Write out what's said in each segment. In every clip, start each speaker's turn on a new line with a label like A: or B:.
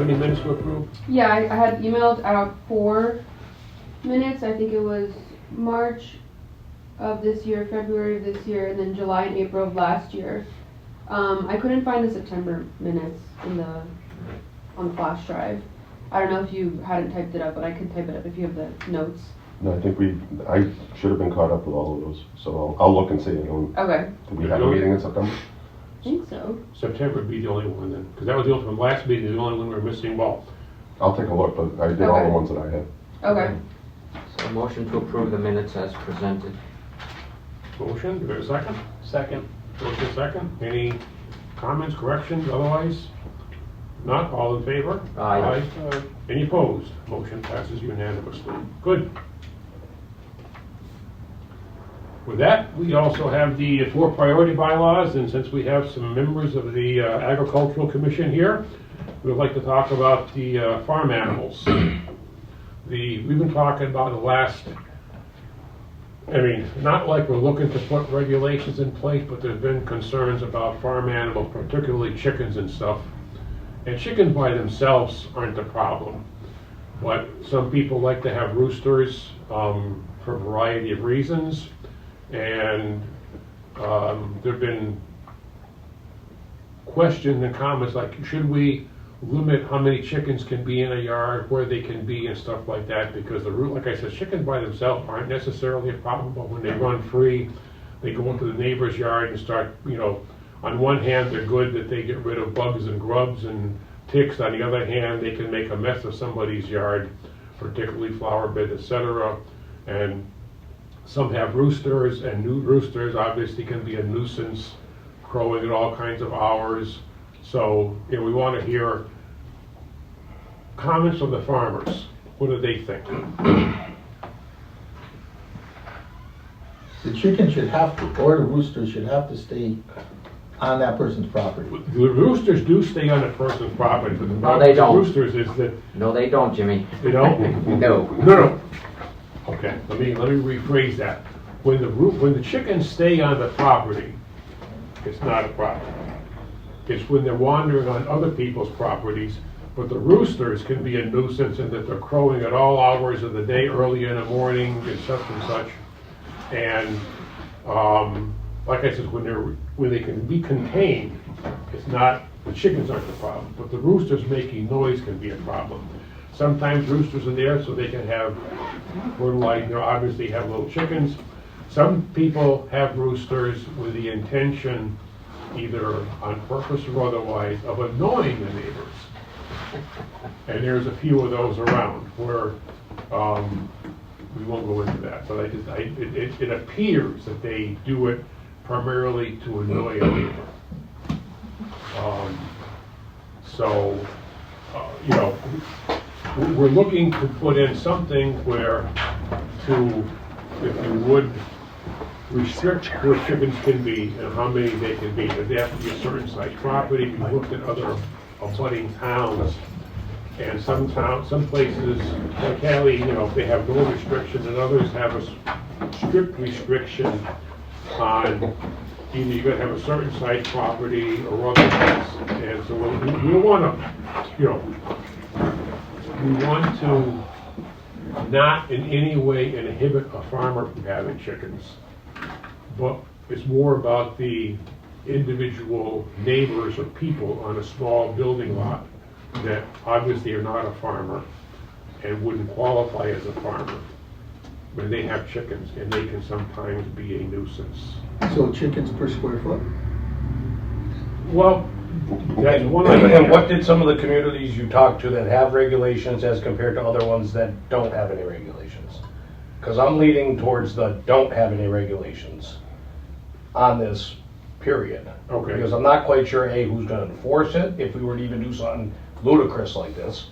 A: any minutes to approve?
B: Yeah, I had emailed out 4 minutes. I think it was March of this year, February of this year, and then July and April of last year. I couldn't find the September minutes on the flash drive. I don't know if you hadn't typed it up, but I could type it up if you have the notes.
C: No, I think I should have been caught up with all of those, so I'll look and see.
B: Okay.
C: Did we have a meeting in September?
B: I think so.
A: September would be the only one then, because that was the only from last meeting, the only one we were missing. Well,
C: I'll take a look, but I did all the ones that I had.
B: Okay.
D: So motion to approve the minutes as presented.
A: motion, do we have a second?
E: Second.
A: Motion second. Any comments, corrections, otherwise? Not, all in favor?
D: Aye.
A: Any opposed? Motion passes unanimously. Good. With that, we also have the 4 priority bylaws, and since we have some members of the Agricultural Commission here, we would like to talk about the farm animals. We've been talking about the last, not like we're looking to put regulations in place, but there's been concerns about farm animals, particularly chickens and stuff. And chickens by themselves aren't the problem, but some people like to have roosters for a variety of reasons. And there have been questions and comments like, should we limit how many chickens can be in a yard, where they can be and stuff like that, because like I said, chickens by themselves aren't necessarily a problem, but when they run free, they go into the neighbor's yard and start, on one hand they're good that they get rid of bugs and grubs and ticks, on the other hand they can make a mess of somebody's yard, particularly flower bed, etc. And some have roosters, and new roosters obviously can be a nuisance, crowing at all kinds of hours. So we want to hear comments from the farmers. What do they think?
E: The chicken should have to, or the rooster should have to stay on that person's property.
A: The roosters do stay on a person's property, but the
D: No, they don't.
A: with roosters is that
D: No, they don't, Jimmy.
A: they don't.
D: No.
A: No. Okay, let me rephrase that. When the chickens stay on the property, it's not a problem. It's when they're wandering on other people's properties. But the roosters can be a nuisance in that they're crowing at all hours of the day, early in the morning, and such and such. And like I said, when they can be contained, it's not, the chickens aren't the problem, but the roosters making noise can be a problem. Sometimes roosters are there so they can have fertilizer, obviously have little chickens. Some people have roosters with the intention, either on purpose or otherwise, of annoying the neighbors. And there's a few of those around where we won't go into that, but it appears that they do it primarily to annoy a neighbor. We're looking to put in something where if you would, restrict where chickens can be and how many they can be, but they have to be a certain size property. We looked at other abutting towns, and some places, like Cali, they have no restriction, and others have a strict restriction on either you're going to have a certain size property or otherwise. And so we want to not in any way inhibit a farmer from having chickens, but it's more about the individual neighbors or people on a small building lot that obviously are not a farmer and wouldn't qualify as a farmer when they have chickens, and they can sometimes be a nuisance.
E: So chickens per square foot?
A: Well, that's one idea.
F: And what did some of the communities you talked to that have regulations as compared to other ones that don't have any regulations? Because I'm leaning towards the don't have any regulations on this period.
A: Okay.
F: Because I'm not quite sure, A, who's going to enforce it, if we were to even do something ludicrous like this,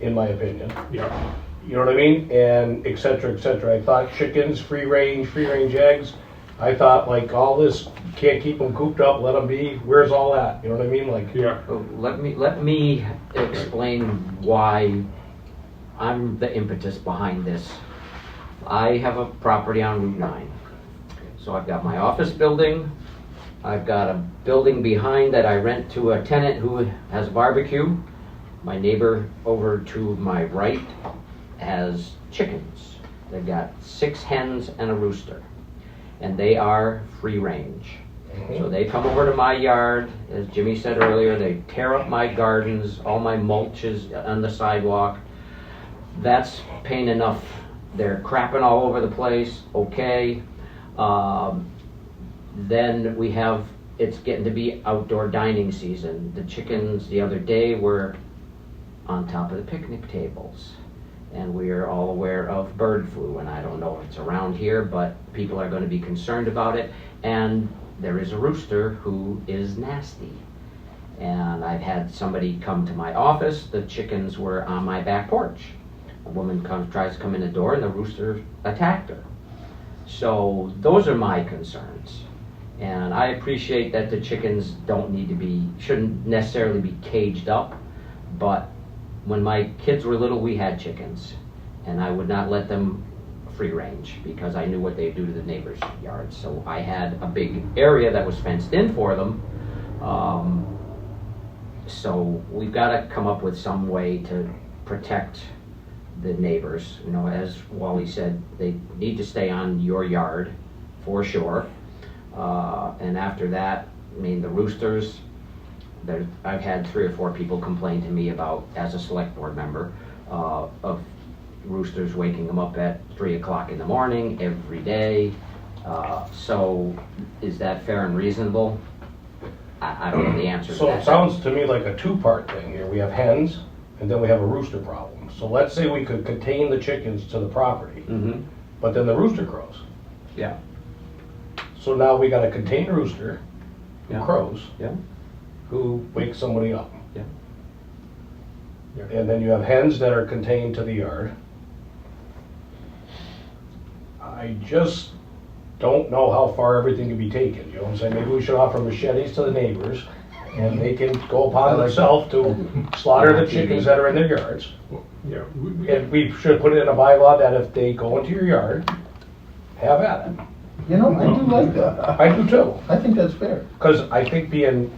F: in my opinion.
A: Yeah.
F: You know what I mean? And et cetera, et cetera. I thought chickens, free range eggs. I thought like all this, can't keep them cooped up, let them be. Where's all that? You know what I mean? Like,
A: Yeah.
D: Let me explain why I'm the impetus behind this. I have a property on Route 9. So I've got my office building. I've got a building behind that I rent to a tenant who has a barbecue. My neighbor over to my right has chickens. They've got 6 hens and a rooster, and they are free range. So they come over to my yard, as Jimmy said earlier, they tear up my gardens, all my mulch is on the sidewalk. That's pain enough. They're crapping all over the place, okay. Then we have, it's getting to be outdoor dining season. The chickens the other day were on top of the picnic tables. And we are all aware of bird flu, and I don't know if it's around here, but people are going to be concerned about it. And there is a rooster who is nasty. And I've had somebody come to my office, the chickens were on my back porch. A woman tries to come in the door, and the rooster attacked her. So those are my concerns. And I appreciate that the chickens shouldn't necessarily be caged up, but when my kids were little, we had chickens, and I would not let them free range because I knew what they'd do to the neighbors' yards. So I had a big area that was fenced in for them. So we've got to come up with some way to protect the neighbors. You know, as Wally said, they need to stay on your yard for sure. And after that, I mean, the roosters, I've had 3 or 4 people complain to me about, as a select board member, of roosters waking them up at 3 o'clock in the morning every day. So is that fair and reasonable? I don't know the answer to
F: So
D: that.
F: it sounds to me like a 2-part thing here. We have hens, and then we have a rooster problem. So let's say we could contain the chickens to the property,
D: Mm-hmm.
F: but then the rooster crows.
D: Yeah.
F: So now we got a contained rooster who
D: Yeah.
F: crows,
D: Yeah.
F: who wakes somebody up.
D: Yeah.
A: Yeah.
F: And then you have hens that are contained to the yard. I just don't know how far everything can be taken, you know what I'm saying? Maybe we should offer machetes to the neighbors, and they can go upon themselves to slaughter the chickens that are in their yards.
A: Yeah,
F: And we should put it in a bylaw that if they go into your yard, have at it.
E: You know, I do like that.
F: I do too,
E: I think that's fair.
F: because I think being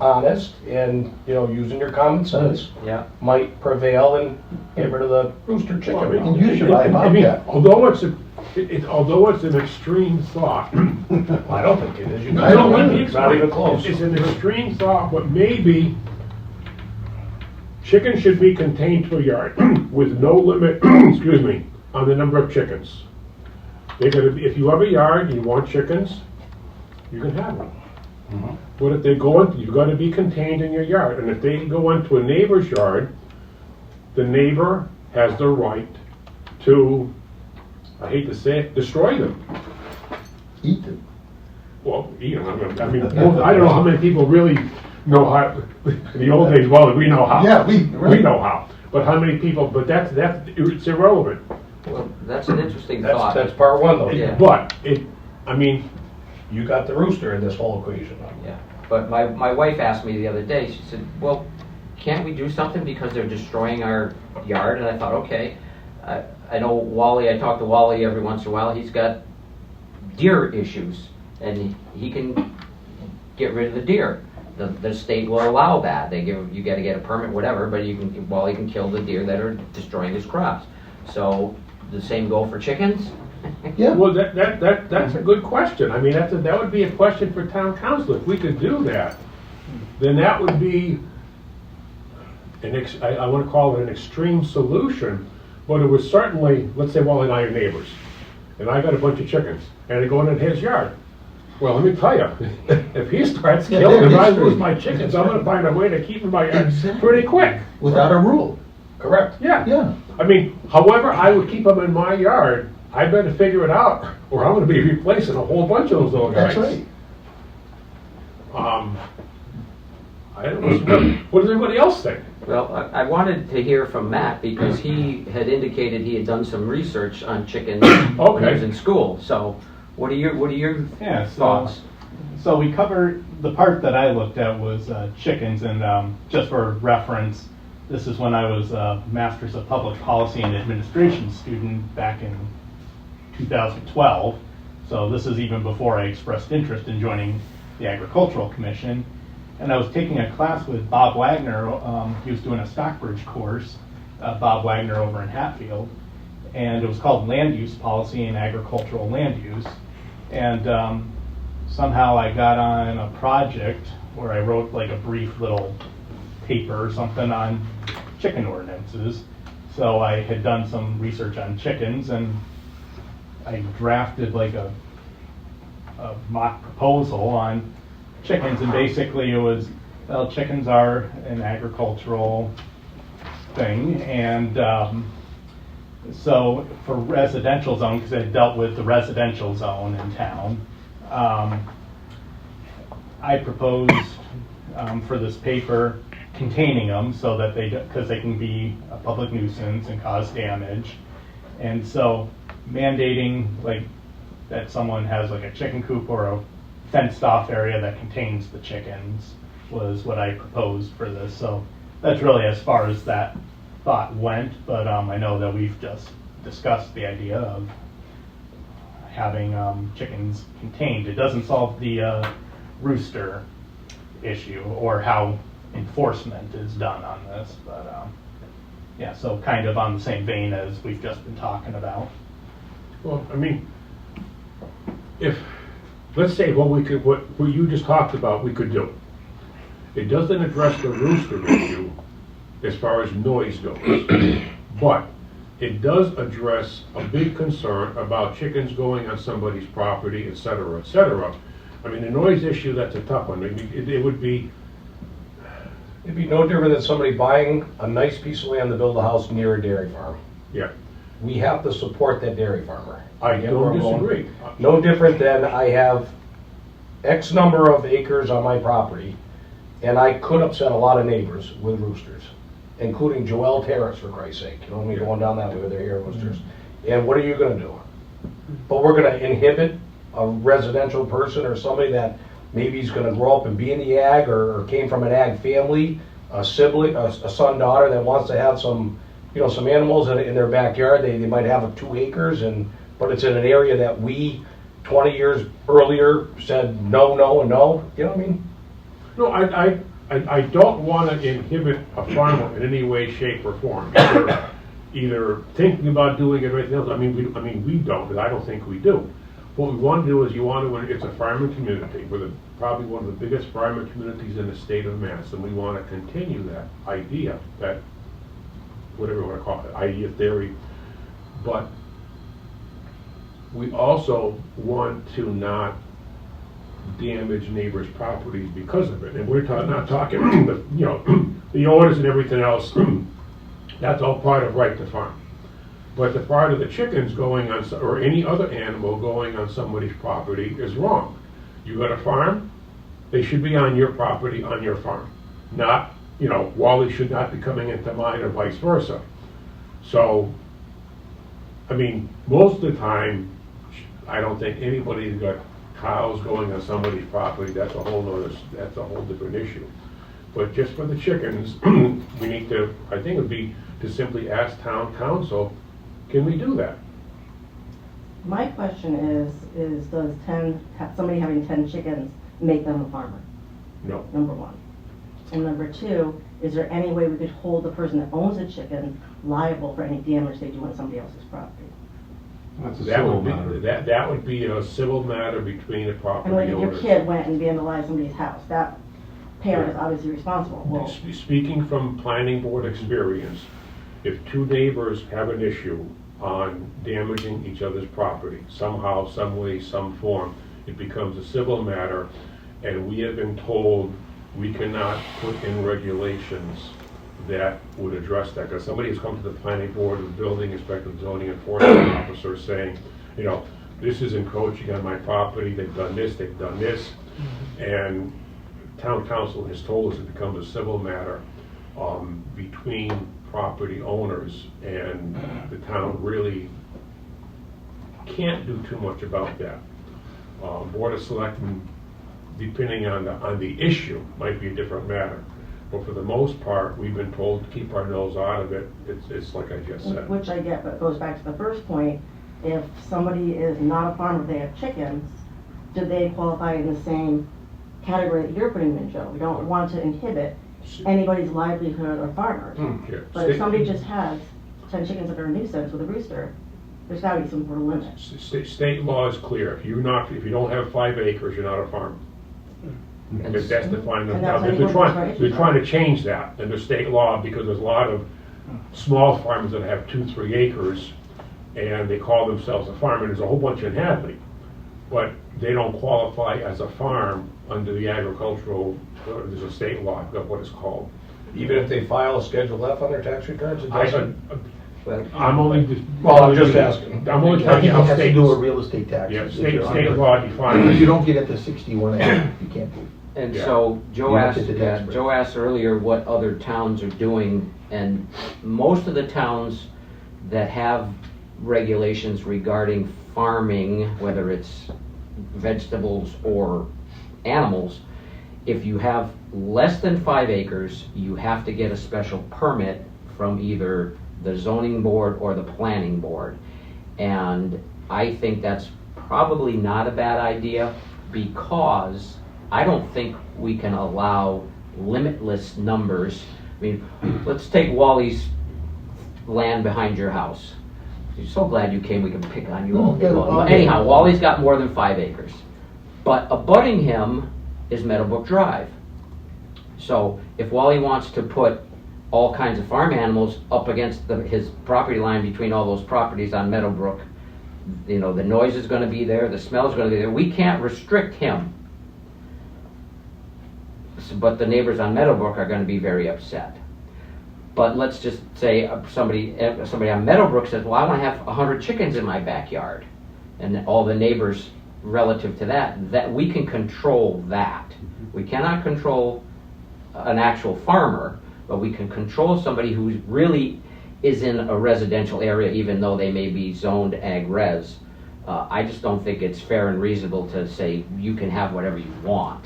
F: honest and, you know, using your common sense
D: Yeah.
F: might prevail and get rid of the rooster chicken.
E: And you should buy a
A: I mean,
E: bobcat.
A: although it's an extreme thought,
F: I don't think it is. You
A: I don't think
F: it's not even close.
A: It's an extreme thought, but maybe chickens should be contained to a yard with no limit, excuse me, on the number of chickens. They're gonna be, if you have a yard and you want chickens, you can have them. But if they go in, you've got to be contained in your yard. And if they go into a neighbor's yard, the neighbor has the right to, I hate to say it, destroy them.
E: Eat them.
A: Well, you know, I mean, I don't know how many people really know how, in the old days, well, we know how.
E: Yeah,
A: We
E: right.
A: know how. But how many people, but it's irrelevant.
D: Well, that's an interesting thought.
F: That's part one though.
D: Yeah.
A: But I mean,
F: You got the rooster in this whole equation.
D: Yeah, but my wife asked me the other day, she said, well, can't we do something because they're destroying our yard? And I thought, okay, I know Wally, I talk to Wally every once in a while, he's got deer issues, and he can get rid of the deer. The state will allow that, you gotta get a permit, whatever, but Wally can kill the deer that are destroying his crops. So, the same go for chickens?
E: Yeah.
A: well, that's a good question. I mean, that would be a question for town council. If we could do that, then that would be I want to call it an extreme solution, but it was certainly, let's say Wally and I are neighbors, and I got a bunch of chickens, and they go in his yard. Well, let me tell you, if he starts
E: Yeah,
A: killing them,
E: they're
A: I
E: destroyed.
A: lose my chickens. I'm going to find a way to keep them in my yard
E: Exactly.
A: pretty quick.
E: Without a rule.
F: Correct.
A: Yeah.
E: Yeah.
A: I mean, however I would keep them in my yard, I better figure it out, or I'm going to be replacing a whole bunch of those little guys.
E: That's right.
A: I don't know. What does everybody else think?
D: Well, I wanted to hear from Matt because he had indicated he had done some research on chickens when he was in school. So, what are your
G: Yeah,
D: thoughts?
G: so we covered, the part that I looked at was chickens, and just for reference, this is when I was a Master's of Public Policy and Administration student back in 2012. So this is even before I expressed interest in joining the Agricultural Commission. and I was taking a class with Bob Wagner. He was doing a Stockbridge course, Bob Wagner over in Hatfield, and it was called Land Use Policy and Agricultural Land Use. And somehow I got on a project where I wrote like a brief little paper or something on chicken ordinances. So I had done some research on chickens, and I drafted like a mock proposal on chickens, and basically it was, well, chickens are an agricultural thing, and so for residential zone, because I dealt with the residential zone in town, I proposed for this paper containing them so that because they can be a public nuisance and cause damage, and so mandating like that someone has like a chicken coop or a fenced off area that contains the chickens was what I proposed for this. So that's really as far as that thought went, but I know that we've just discussed the idea of having chickens contained. It doesn't solve the rooster issue or how enforcement is done on this, but yeah, so kind of on the same vein as we've just been talking about.
A: Well, I mean, if, let's say what you just talked about, we could do. It doesn't address the rooster issue as far as noise goes, but it does address a big concern about chickens going on somebody's property, et cetera, et cetera. I mean, the noise issue, that's a tough one. I mean, it would be...
F: It'd be no different than somebody buying a nice piece of land to build a house near a dairy farm.
A: Yeah,
F: We have to support that dairy farmer.
A: I
F: Get where
A: don't
F: I'm going?
A: disagree.
F: No different than I have X number of acres on my property, and I could upset a lot of neighbors with roosters, including Joel Terrace, for Christ's sake. You know, me going down that way with their hear roosters. And what are you gonna do? But we're gonna inhibit a residential person or somebody that maybe he's gonna grow up and be in the ag or came from an ag family, a sibling, a son, daughter that wants to have some, you know, some animals in their backyard. They might have 2 acres, but it's in an area that we 20 years earlier said no, no, and no. You know what I mean?
A: No, I don't want to inhibit a farmer in any way, shape, or form. Either thinking about doing it or anything else. I mean, we don't, but I don't think we do. What we want to do is it's a farming community. We're probably one of the biggest farming communities in the state of Mass, and we want to continue that idea, that whatever you want to call it, idea, theory. But we also want to not damage neighbors' properties because of it. And we're not talking, you know, the orders and everything else, that's all part of right to farm. But the part of the chickens going on, or any other animal going on somebody's property is wrong. You got a farm, they should be on your property, on your farm. Not, you know, Wally should not be coming into mine or vice versa. So, I mean, most of the time, I don't think anybody's got cows going on somebody's property. That's a whole different issue. But just for the chickens, we need to, I think it would be to simply ask town council, can we do that?
H: My question is does somebody having 10 chickens make them a farmer?
A: No.
H: Number one. And number two, is there any way we could hold the person that owns the chicken liable for any damage they do on somebody else's property?
I: That's a
A: That
I: civil
A: would be,
I: matter.
A: that would be a civil matter between the
H: And
A: property
H: like if your
A: owners.
H: kid went and vandalized somebody's house, that parent is obviously responsible. Well,
A: Speaking from planning board experience, if 2 neighbors have an issue on damaging each other's property, somehow, some way, some form, it becomes a civil matter, and we have been told we cannot put in regulations that would address that. Because somebody has come to the planning board, the building inspector, the zoning enforcement officer saying, you know, this is encroaching on my property, they've done this, and town council has told us it becomes a civil matter between property owners, and the town really can't do too much about that. Board of Selectmen, depending on the issue, might be a different matter. But for the most part, we've been told to keep our nose out of it. It's like I just said.
H: which I get, but it goes back to the first point. If somebody is not a farmer, they have chickens, do they qualify in the same category that you're putting them in, Joe. We don't want to inhibit anybody's livelihood or farmers.
A: Yeah.
H: But if somebody just has 10 chickens that are a nuisance with a rooster, there's gotta be some sort of limit.
A: State law is clear. If you don't have 5 acres, you're not a farmer. Because that's defined.
H: And
A: Now,
H: that's
A: they're trying to change that under state law because there's a lot of small farmers that have 2-3 acres and they call themselves a farm, and there's a whole bunch in Hadley. But they don't qualify as a farm under the agricultural, there's a state law, I forgot what it's called.
F: Even if they file a Schedule F on their tax returns, it doesn't?
A: I'm only.
F: Well, I'm just asking.
A: I'm only
E: I
A: telling
E: think
A: you
E: it
A: how
E: has to
A: states.
E: do with real estate taxes.
A: Yeah,
E: if
A: state
E: you're under-
A: law defines.
E: If you don't get at the 61A, you can't do it.
D: And
A: Yeah.
D: so Joe
E: You have
D: asked,
E: to do tax break.
D: Joe asked earlier what other towns are doing, and most of the towns that have regulations regarding farming, whether it's vegetables or animals, if you have less than 5 acres, you have to get a special permit from either the zoning board or the planning board. And I think that's probably not a bad idea, because I don't think we can allow limitless numbers. I mean, let's take Wally's land behind your house. I'm so glad you came, we can pick on you all day long. Anyhow, Wally's got more than 5 acres. But abutting him is Meadowbrook Drive. So if Wally wants to put all kinds of farm animals up against his property line between all those properties on Meadowbrook, the noise is gonna be there, the smell is gonna be there. We can't restrict him. But the neighbors on Meadowbrook are gonna be very upset. But let's just say somebody on Meadowbrook says, well, I wanna have 100 chickens in my backyard. And all the neighbors relative to that we can control that. We cannot control an actual farmer, but we can control somebody who really is in a residential area, even though they may be zoned ag res. I just don't think it's fair and reasonable to say you can have whatever you want.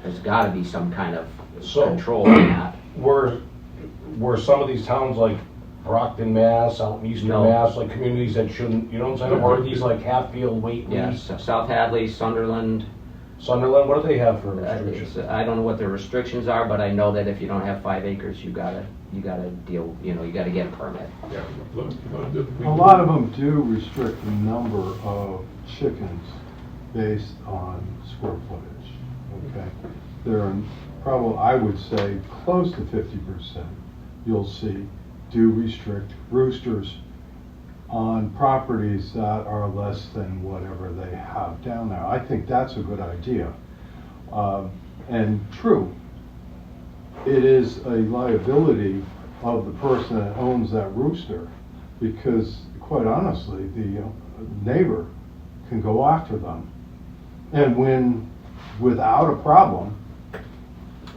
D: There's gotta be some kind of control on that.
F: Were some of these towns like Brockton, Mass, out in Eastern
D: No.
F: Mass, like communities that shouldn't, you know what I'm saying? Or are these like Hatfield, Whately,
D: Yes, South Hadley, Sunderland.
F: Sunderland, what do they have for restrictions?
D: I don't know what the restrictions are, but I know that if you don't have 5 acres, you gotta deal, you gotta get a permit.
A: Yeah.
I: A lot of them do restrict the number of chickens based on square footage, okay? There are probably, I would say, close to 50% you'll see do restrict roosters on properties that are less than whatever they have down there. I think that's a good idea. And true, it is a liability of the person that owns that rooster, because quite honestly, the neighbor can go after them and win without a problem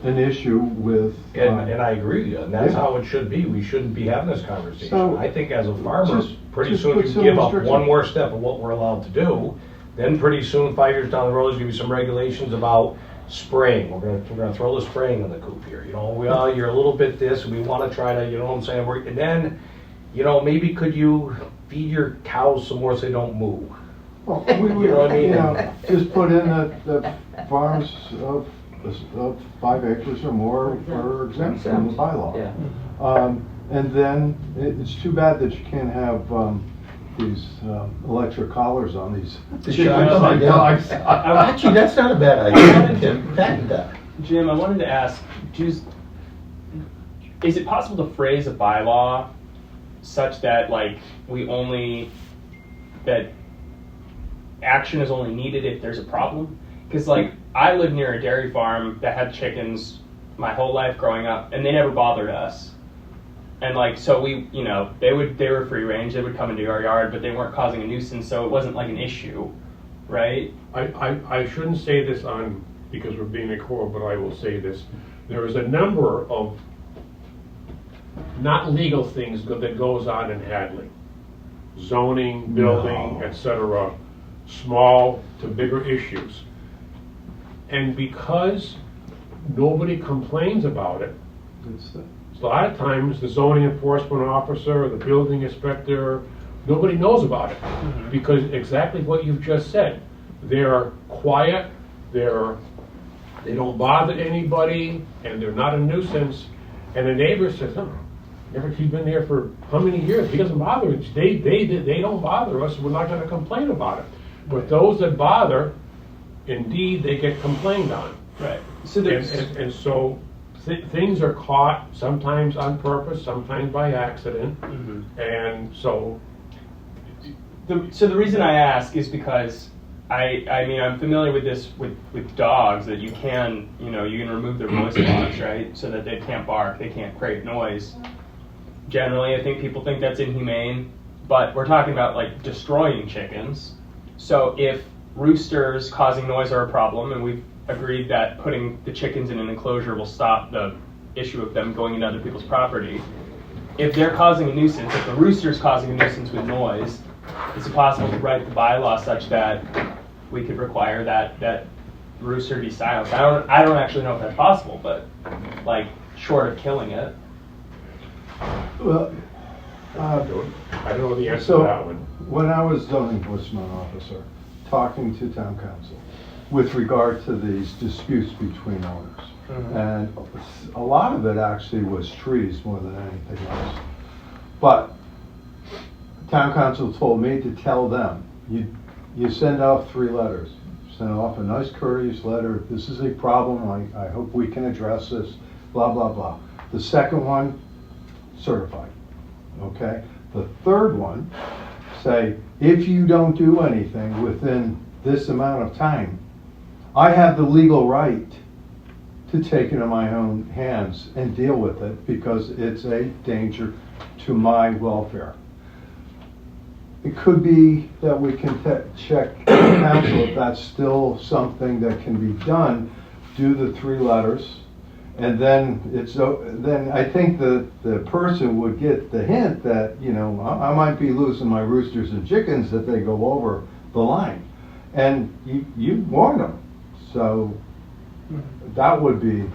I: an issue with.
F: And I agree, and that's
I: Yeah.
F: how it should be. We shouldn't be having this conversation.
I: So,
F: I think as a farmer, pretty
I: just
F: soon
I: put
F: you
I: some
F: give up
I: restrictions.
F: one more step of what we're allowed to do. Then pretty soon, 5 years down the road, there's gonna be some regulations about spraying. We're gonna throw the spraying in the coop here. Well, you're a little bit this, and we wanna try to, you know what I'm saying? And then, maybe could you feed your cows some more so they don't moo?
I: Well, we would,
F: You know what I mean?
I: just put in that farms of 5 acres or more are exempt from the bylaw.
D: Yeah.
I: And then it's too bad that you can't have these electric collars on these
E: The
I: chickens
E: shots,
I: like
E: yeah.
I: dogs.
E: Actually, that's not a bad idea, Tim, patent that.
J: Jim, I wanted to ask, is it possible to phrase a bylaw such that that action is only needed if there's a problem? Because I lived near a dairy farm that had chickens my whole life growing up, and they never bothered us. And so we, they were free range, they would come into our yard, but they weren't causing a nuisance, so it wasn't an issue, right?
A: I shouldn't say this because we're being recorded, but I will say this. There is a number of not legal things that goes on in Hadley. Zoning, building, etc. Small to bigger issues. And because nobody complains about it, a lot of times the zoning enforcement officer or the building inspector, nobody knows about it. Because exactly what you've just said, they're quiet, they're they don't bother anybody, and they're not a nuisance, and the neighbor says, oh, he's been there for how many years? He doesn't bother us. They don't bother us. We're not going to complain about it. But those that bother, indeed, they get complained on.
J: Right. So
A: And so things are caught sometimes on purpose, sometimes by accident, and so.
J: So the reason I ask is because I mean I'm familiar with this with dogs, that you can remove their voice box, right, so that they can't bark, they can't create noise. Generally, I think people think that's inhumane, but we're talking about like destroying chickens. So if roosters causing noise are a problem, and we've agreed that putting the chickens in an enclosure will stop the issue of them going into other people's property, if they're causing a nuisance, if the rooster's causing a nuisance with noise, is it possible to write the bylaw such that we could require that rooster be silenced? I don't actually know if that's possible, but like short of killing it.
I: Well,
A: I don't know the answer
I: so
A: to that one.
I: when I was zoning enforcement officer, talking to town council with regard to these disputes between owners, and a lot of it actually was trees more than anything else. But town council told me to tell them, you send off 3 letters. Send off a nice courteous letter, this is a problem, I hope we can address this, blah, blah, blah. The second one, certified, okay? The third one, say, if you don't do anything within this amount of time, I have the legal right to take it in my own hands and deal with it because it's a danger to my welfare. It could be that we can check council if that's still something that can be done, do the 3 letters, and then then I think the person would get the hint that, I might be losing my roosters and chickens if they go over the line. And you warn them. So that would be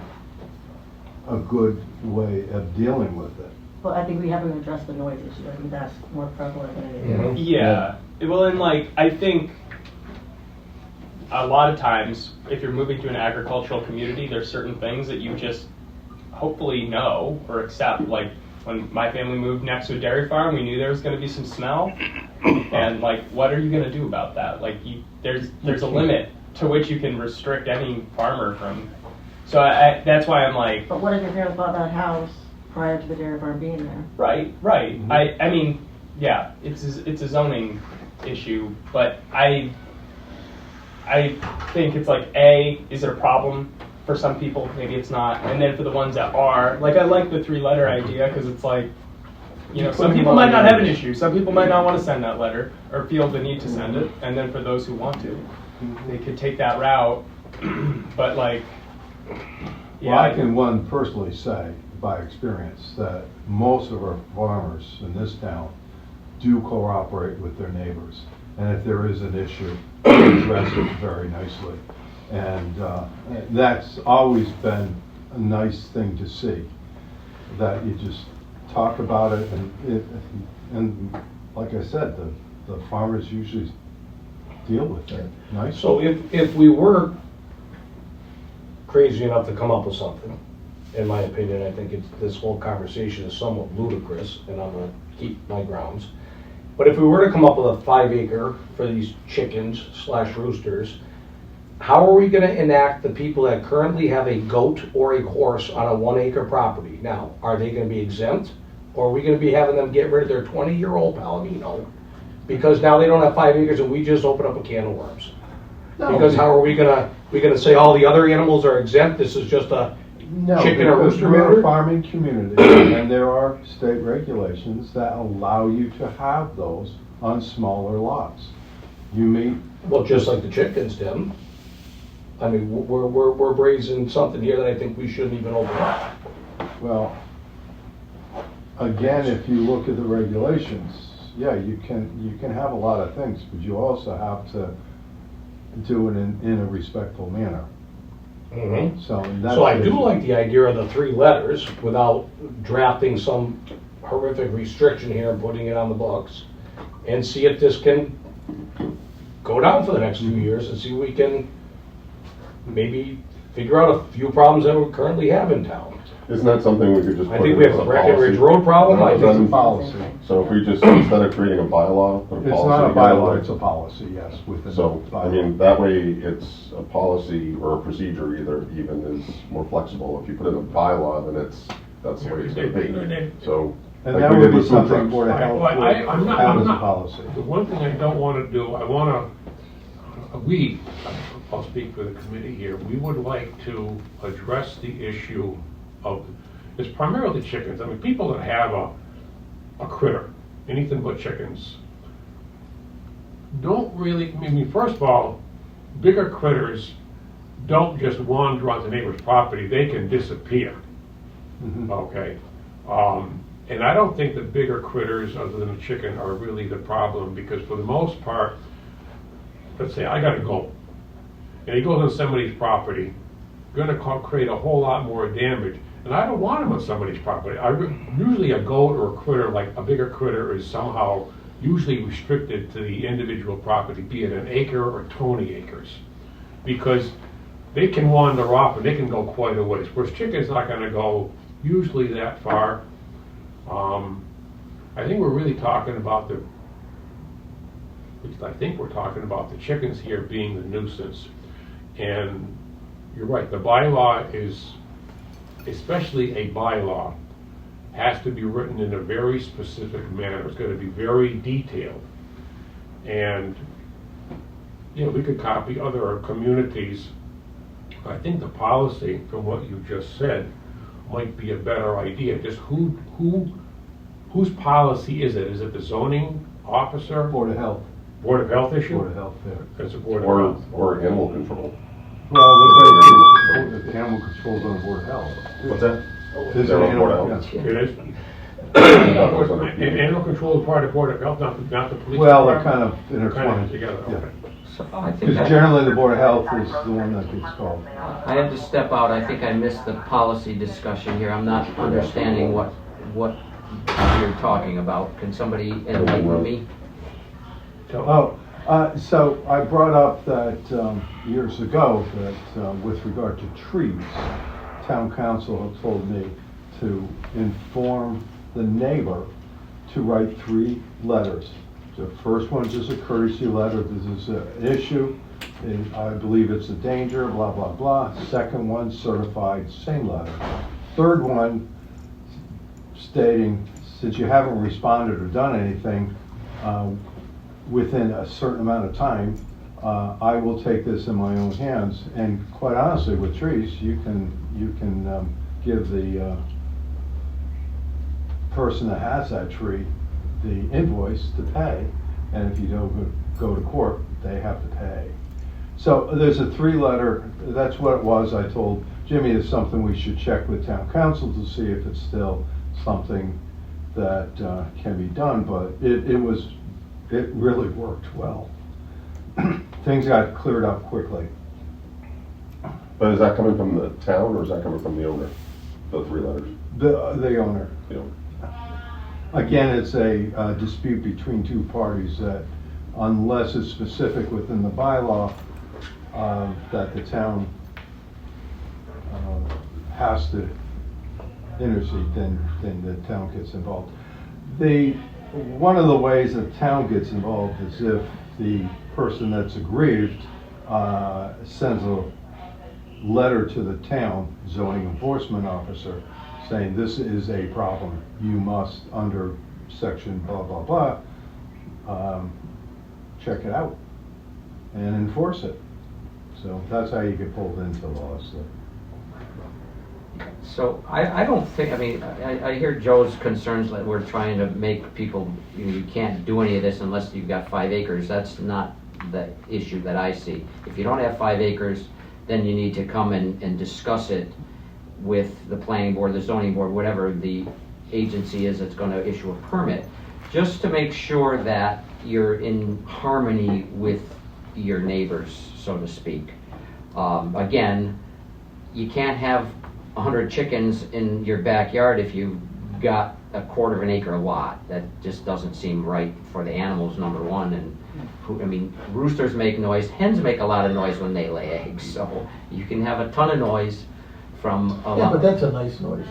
I: a good way of dealing with it.
H: But I think we haven't addressed the noise issue. I think that's more prevalent than it is.
J: Yeah. Well, and like, I think a lot of times, if you're moving to an agricultural community, there's certain things that you just hopefully know or accept. Like, when my family moved next to a dairy farm, we knew there was going to be some smell. And like, what are you going to do about that? Like, there's a limit to which you can restrict any farmer from. So that's why I'm like.
H: But what if your parents bought that house prior to the dairy farm being there?
J: Right. I mean, yeah, it's a zoning issue, but I think it's like, is it a problem for some people? Maybe it's not. And then for the ones that are, like, I like the 3-letter idea because it's like, some people might not have an issue. Some people might not want to send that letter or feel the need to send it. And then for those who want to, they could take that route. But like, yeah.
I: Well, I can personally say by experience that most of our farmers in this town do cooperate with their neighbors. And if there is an issue, they address it very nicely. And that's always been a nice thing to see, that you just talk about it, and like I said, the farmers usually deal with it nicely.
F: So if we were crazy enough to come up with something, in my opinion, I think this whole conversation is somewhat ludicrous, and I'm going to keep my grounds. But if we were to come up with a 5-acre for these chickens / roosters, how are we going to enact the people that currently have a goat or a horse on a 1-acre property? Now, are they going to be exempt? Or are we going to be having them get rid of their 20-year-old Palomino? Because now they don't have 5 acres and we just open up a can of worms.
I: No.
F: Because how are we going to say all the other animals are exempt? This is just a chicken or rooster
I: we're
F: matter?
I: a farming community, and there are state regulations that allow you to have those on smaller lots. You meet.
F: Well, just like the chickens, Tim. I mean, we're raising something here that I think we shouldn't even open up.
I: Well, again, if you look at the regulations, yeah, you can have a lot of things, but you also have to do it in a respectful manner.
F: Mm-hmm.
I: So
F: I do like the idea of the 3 letters without drafting some horrific restriction here and putting it on the books, and see if this can go down for the next few years and see if we can maybe figure out a few problems that we currently have in town.
C: Isn't that something we could just
F: I
C: put
F: think
C: in
F: we
C: as
F: have
C: a
F: a Breckenridge
C: policy?
F: Road problem, I
C: No,
F: think.
I: It's a policy.
C: So if we just, instead of creating a bylaw, put a policy
I: It's not a
C: together,
I: bylaw, it's a policy, yes, within the
C: So, I
I: bylaw.
C: mean, that way it's a policy or a procedure either even is more flexible. If you put in a bylaw, then that's the way it's gonna be. So,
I: And
C: like
I: that
C: we
I: would
C: did
I: be
C: with food
I: something
C: trucks.
I: Board of Health
A: Well, I'm
I: would
A: not-
I: have
A: I'm
I: as a
A: not-
I: policy.
A: The one thing I don't wanna do, I'll speak for the committee here, we would like to address the issue of, it's primarily chickens. I mean, people that have a critter, anything but chickens, don't really, I mean, first of all, bigger critters don't just wander onto neighbor's property, they can disappear.
I: Mhm.
A: Okay? And I don't think the bigger critters, other than the chicken, are really the problem, because for the most part, let's say I got a goat, and he goes on somebody's property, gonna create a whole lot more damage, and I don't want him on somebody's property. Usually a goat or a critter, like a bigger critter, is somehow usually restricted to the individual property, be it an acre or 20 acres, because they can wander off and they can go quite a ways, whereas chicken's not gonna go usually that far. I think we're really talking about at least I think we're talking about the chickens here being the nuisance. And you're right, the bylaw is, especially a bylaw, has to be written in a very specific manner. It's gonna be very detailed. And, you know, we could copy other communities. I think the policy, from what you just said, might be a better idea. Just whose policy is it? Is it the zoning officer?
I: Board of Health,
A: Board of Health issue?
I: Board of Health there.
A: It's a Board of Health.
C: Or animal control.
I: Well, the animal control's on Board of Health.
C: What's that?
I: There's
C: They're
I: an
C: on Board
I: animal-
C: of Health.
I: yes.
A: It is? And animal control is part of Board of Health, not the police?
I: Well, they're
A: department?
I: kind of
A: Kind of
I: intertwined.
A: together,
I: Yeah.
A: okay.
D: So I think
I: Because generally the Board of Health is the one that gets called.
D: I had to step out. I think I missed the policy discussion here. I'm not understanding what you're talking about. Can somebody enlighten me?
I: Oh, so I brought up that years ago that with regard to trees, town council had told me to inform the neighbor to write 3 letters. The first one's just a courtesy letter, this is an issue, and I believe it's a danger, blah, blah, blah. Second one, certified, same letter. Third one, stating, since you haven't responded or done anything, within a certain amount of time, I will take this in my own hands. And quite honestly, with trees, you can give the person that has that tree the invoice to pay, and if you don't go to court, they have to pay. So there's a 3-letter, that's what it was. I told Jimmy it's something we should check with town council to see if it's still something that can be done, but it really worked well. Things got cleared up quickly.
C: But is that coming from the town or is that coming from the owner? The 3 letters?
I: The owner.
C: You know,
I: Again, it's a dispute between 2 parties that unless it's specific within the bylaw that the town has to intercede, then the town gets involved. One of the ways the town gets involved is if the person that's aggrieved sends a letter to the town zoning enforcement officer saying this is a problem, you must under section blah blah blah check it out and enforce it. So that's how you get pulled into laws.
D: So I don't think, I mean, I hear Joe's concerns that we're trying to make people, you can't do any of this unless you've got 5 acres. That's not the issue that I see. If you don't have 5 acres, then you need to come and discuss it with the planning board, the zoning board, whatever the agency is that's going to issue a permit, just to make sure that you're in harmony with your neighbors, so to speak. Again, you can't have 100 chickens in your backyard if you've got a 1/4 acre lot. That just doesn't seem right for the animals, number one, and I mean, roosters make noise, hens make a lot of noise when they lay eggs, so you can have a ton of noise from a
E: Yeah,
D: lot.
E: but that's a nice noise.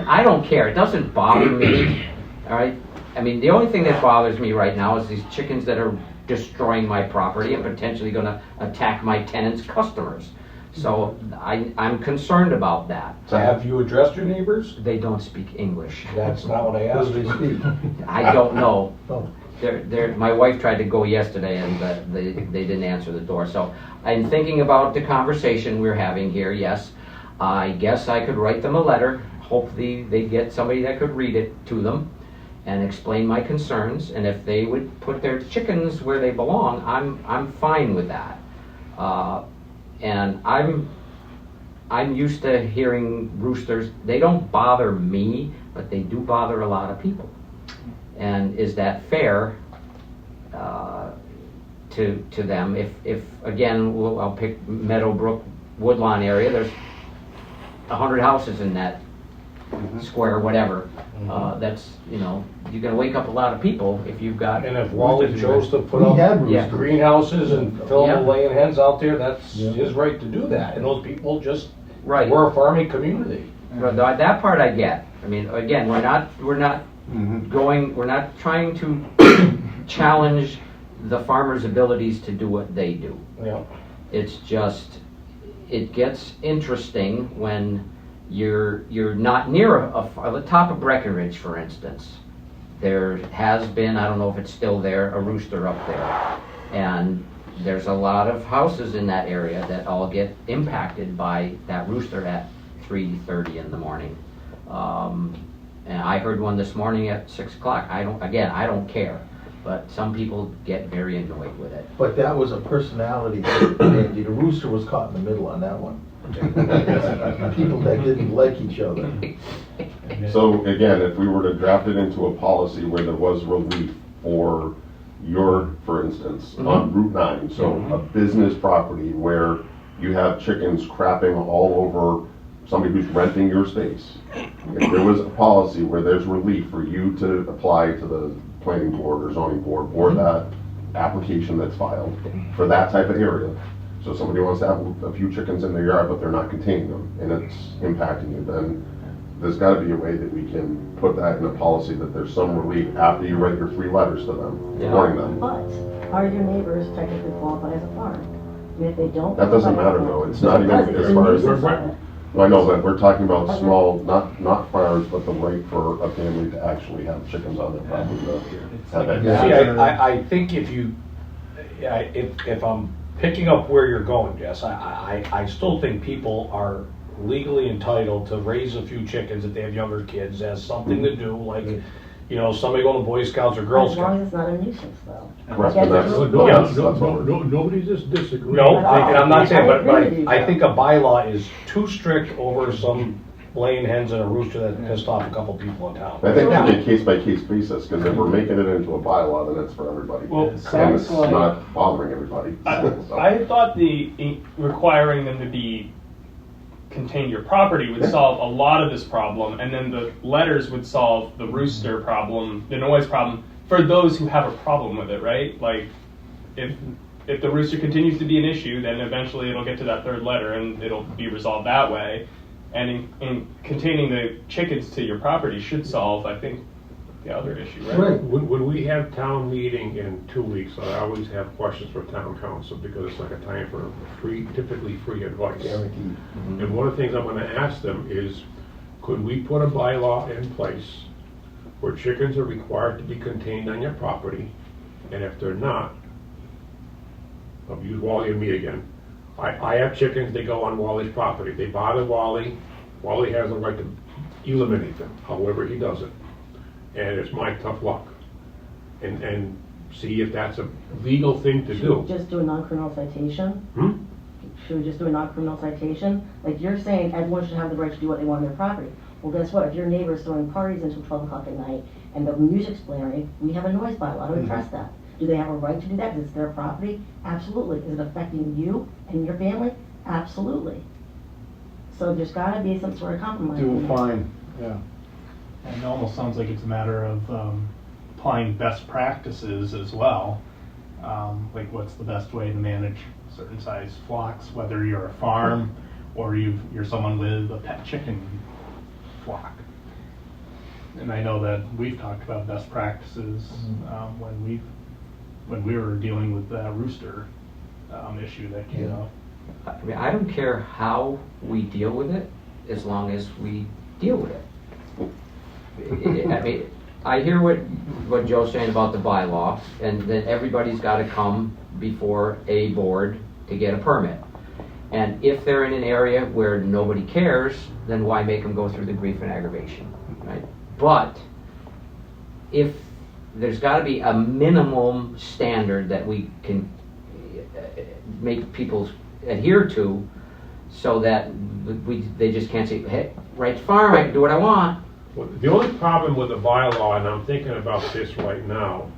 D: I don't care, it doesn't bother me, all right? I mean, the only thing that bothers me right now is these chickens that are destroying my property and potentially gonna attack my tenants' customers. So I'm concerned about that.
F: Have you addressed your neighbors?
D: They don't speak English.
F: That's not what I asked.
E: Does they speak?
D: I don't know.
E: Oh.
D: My wife tried to go yesterday and they didn't answer the door. So I'm thinking about the conversation we're having here, yes. I guess I could write them a letter. Hopefully they get somebody that could read it to them and explain my concerns. And if they would put their chickens where they belong, I'm fine with that. And I'm used to hearing roosters. They don't bother me, but they do bother a lot of people. And is that fair to them? If again, I'll pick Meadowbrook, Woodlawn area. There's 100 houses in that square, whatever. That's, you're gonna wake up a lot of people if you've got.
F: And if Wally
D: roosters
F: chose to put
E: We
F: up
E: had roosters.
F: greenhouses and fill them with
D: Yeah.
F: laying hens out there, that's
E: Yeah.
F: his right to do that. And those people just,
D: Right.
F: we're a farming community.
D: Right, that part I get. I mean, again, we're not we're not trying to challenge the farmers' abilities to do what they do.
F: Yeah.
D: It's just, it gets interesting when you're not near the top of Breckenridge, for instance. There has been, I don't know if it's still there, a rooster up there. And there's a lot of houses in that area that all get impacted by that rooster at 3:30 in the morning. And I heard one this morning at 6 o'clock. I don't care, but some people get very annoyed with it.
E: But that was a personality thing, Andy. The rooster was caught in the middle on that one. People that didn't like each other.
C: So again, if we were to draft it into a policy where there was relief for for instance, on Route 9, so a business property where you have chickens crapping all over somebody who's renting your space. If there was a policy where there's relief for you to apply to the planning board or zoning board or that application that's filed for that type of area. So somebody wants to have a few chickens in their yard, but they're not containing them, and it's impacting you, then there's gotta be a way that we can put that in a policy that there's some relief after you write your 3 letters to them, warning them.
H: But are your neighbors technically qualified as a farm? I mean, if they don't.
C: That doesn't
H: qualify as a
C: matter
H: farm-
C: though, it's not even
H: Does it?
C: as
H: It's a
C: far as,
H: nuisance
A: Right.
H: on it.
C: I know, but we're talking about small, not farms, but the right for a family to actually have chickens on their property. to have that.
F: See, I think if I'm picking up where you're going, Jess, I still think people are legally entitled to raise a few chickens if they have younger kids as something to do, like, somebody going to Boy Scouts or Girl
H: As long
F: Scouts.
H: as it's not a nuisance, though.
C: Correct,
H: Yes,
C: and that's-
H: it's-
A: No,
C: Yes, that's what we're-
A: nobody's just disagreeing.
F: No, and I'm not saying, but
H: I agree with you,
F: I
H: Joe.
F: think a bylaw is too strict over some laying hens and a rooster that pissed off a couple people in town.
C: I think it should be a case-by-case basis, because if we're making it into a bylaw, then it's for everybody.
J: Well,
C: And it's
J: sounds like-
C: not bothering everybody. So-
J: I thought requiring them to contain your property would solve a lot of this problem, and then the letters would solve the rooster problem, the noise problem, for those who have a problem with it, right? Like, if the rooster continues to be an issue, then eventually it'll get to that 3rd letter and it'll be resolved that way. And in containing the chickens to your property should solve, I think, the other issue, right?
E: Right.
A: When we have town meeting in 2 weeks, I always have questions for town council because it's like a time for typically free advice.
E: Guaranteed.
A: And one of the things I'm gonna ask them is, could we put a bylaw in place where chickens are required to be contained on your property? And if they're not, I'll use Wally and me again. I have chickens, they go on Wally's property. They bother Wally. Wally has a right to eliminate them, however he does it. And it's my tough luck. And see if that's a legal thing to
H: Should we
A: do.
H: just do a non-criminal citation?
A: Hmm?
H: Should we just do a non-criminal citation? Like you're saying, everyone should have the right to do what they want on their property. Well, guess what? If your neighbor's throwing parties until 12 o'clock at night and the music's blaring, we have a noise bylaw to address that. Do they have a right to do that because it's their property? Absolutely. Is it affecting you and your family? Absolutely. So there's gotta be some sort of compromise.
I: Do
H: in there.
I: fine, yeah.
G: And it almost sounds like it's a matter of applying best practices as well. Like what's the best way to manage certain size flocks, whether you're a farm or you're someone with a pet chicken flock. And I know that we've talked about best practices when we were dealing with that rooster issue that came up.
D: I mean, I don't care how we deal with it, as long as we deal with it. I mean, I hear what Joe's saying about the bylaw, and that everybody's gotta come before a board to get a permit. And if they're in an area where nobody cares, then why make them go through the grief and aggravation, right? But if there's gotta be a minimum standard that we can make people adhere to, so that they just can't say, hey, right farm, I can do what I want.
A: Well, the only problem with the bylaw, and I'm thinking about this right now,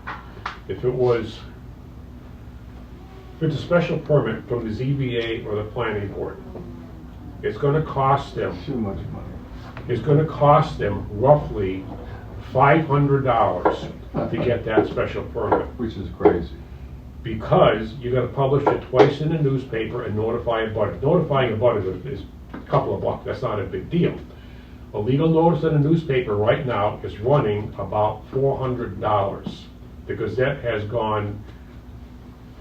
A: if it's a special permit from the ZBA or the planning board, it's gonna cost them,
I: Too much money.
A: it's gonna cost them roughly $500 to get that special permit.
I: Which is crazy.
A: Because you gotta publish it twice in the newspaper and notify a butter. Notifying a butter is a couple of bucks, that's not a big deal. A legal notice in the newspaper right now is running about $400. The Gazette has gone,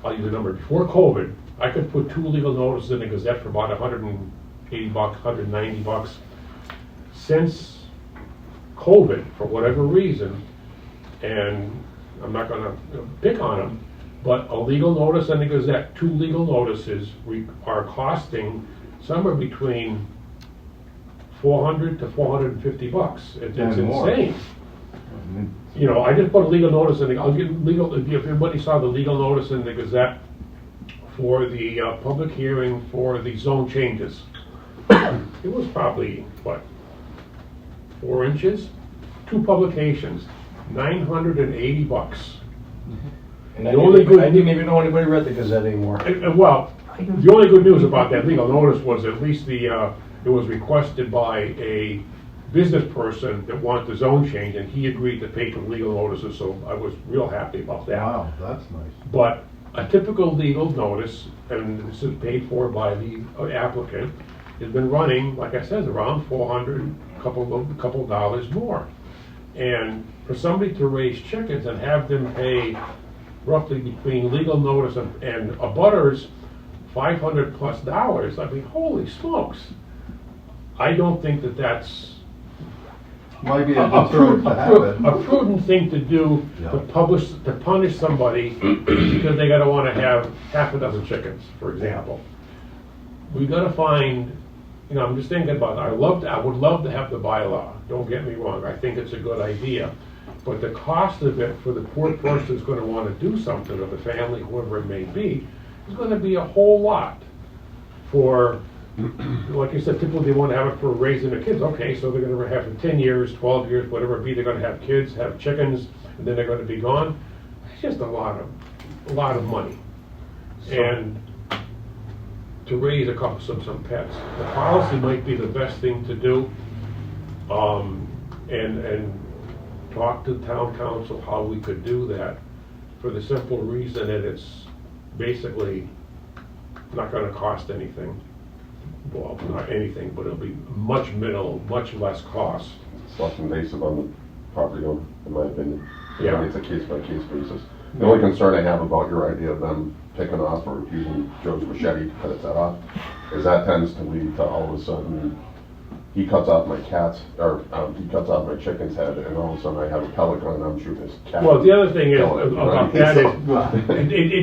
A: I'll use a number, before COVID, I could put 2 legal notices in the Gazette for about $180, $190. Since COVID, for whatever reason, and I'm not gonna pick on them, but a legal notice in the Gazette, 2 legal notices are costing somewhere between $400 to $450. It's
I: And more.
A: insane. You know, I just put a legal notice in the, I'll get legal, if everybody saw the legal notice in the Gazette for the public hearing for the zone changes. It was probably, what, 4 inches? 2 publications, $980.
F: And
A: The only good-
F: I didn't even know anybody read the Gazette anymore.
A: Well, the only good news about that legal notice was at least it was requested by a business person that wanted the zone change, and he agreed to pay for legal notices, so I was real happy about that.
I: Wow, that's nice.
A: But a typical legal notice, and this is paid for by the applicant, has been running, like I said, around $400, couple dollars more. And for somebody to raise chickens and have them pay roughly between legal notice and a butter's $500+, I mean, holy smokes. I don't think that's
I: Might be a deterrent to have it.
A: a prudent thing to do,
I: Yeah.
A: to punish somebody because they gotta wanna have half a dozen chickens, for example. We gotta find, you know, I'm just thinking about it, I would love to have the bylaw, don't get me wrong, I think it's a good idea. But the cost of it for the poor person who's gonna wanna do something, or the family, whoever it may be, is gonna be a whole lot for, like you said, typically they want to have it for raising their kids. Okay, so they're going to have for 10 years, 12 years, whatever it be. They're going to have kids, have chickens, and then they're going to be gone. It's just a lot of money. And to raise some pets, the policy might be the best thing to do. And talk to town council how we could do that, for the simple reason that it's basically not going to cost anything. Well, not anything, but it'll be much minimal, much less cost.
C: It's less invasive on the property owner, in my opinion.
A: Yeah.
C: I mean, it's a case-by-case basis. The only concern I have about your idea of them picking off or using Joe's machete to cut its head off is that tends to lead to all of a sudden, he cuts off my cat's, or he cuts off my chicken's head, and all of a sudden I have a pellet gun and I'm shooting his cat.
A: Well, the other thing is,
C: Kill it, you know what I
A: about
C: mean?
A: that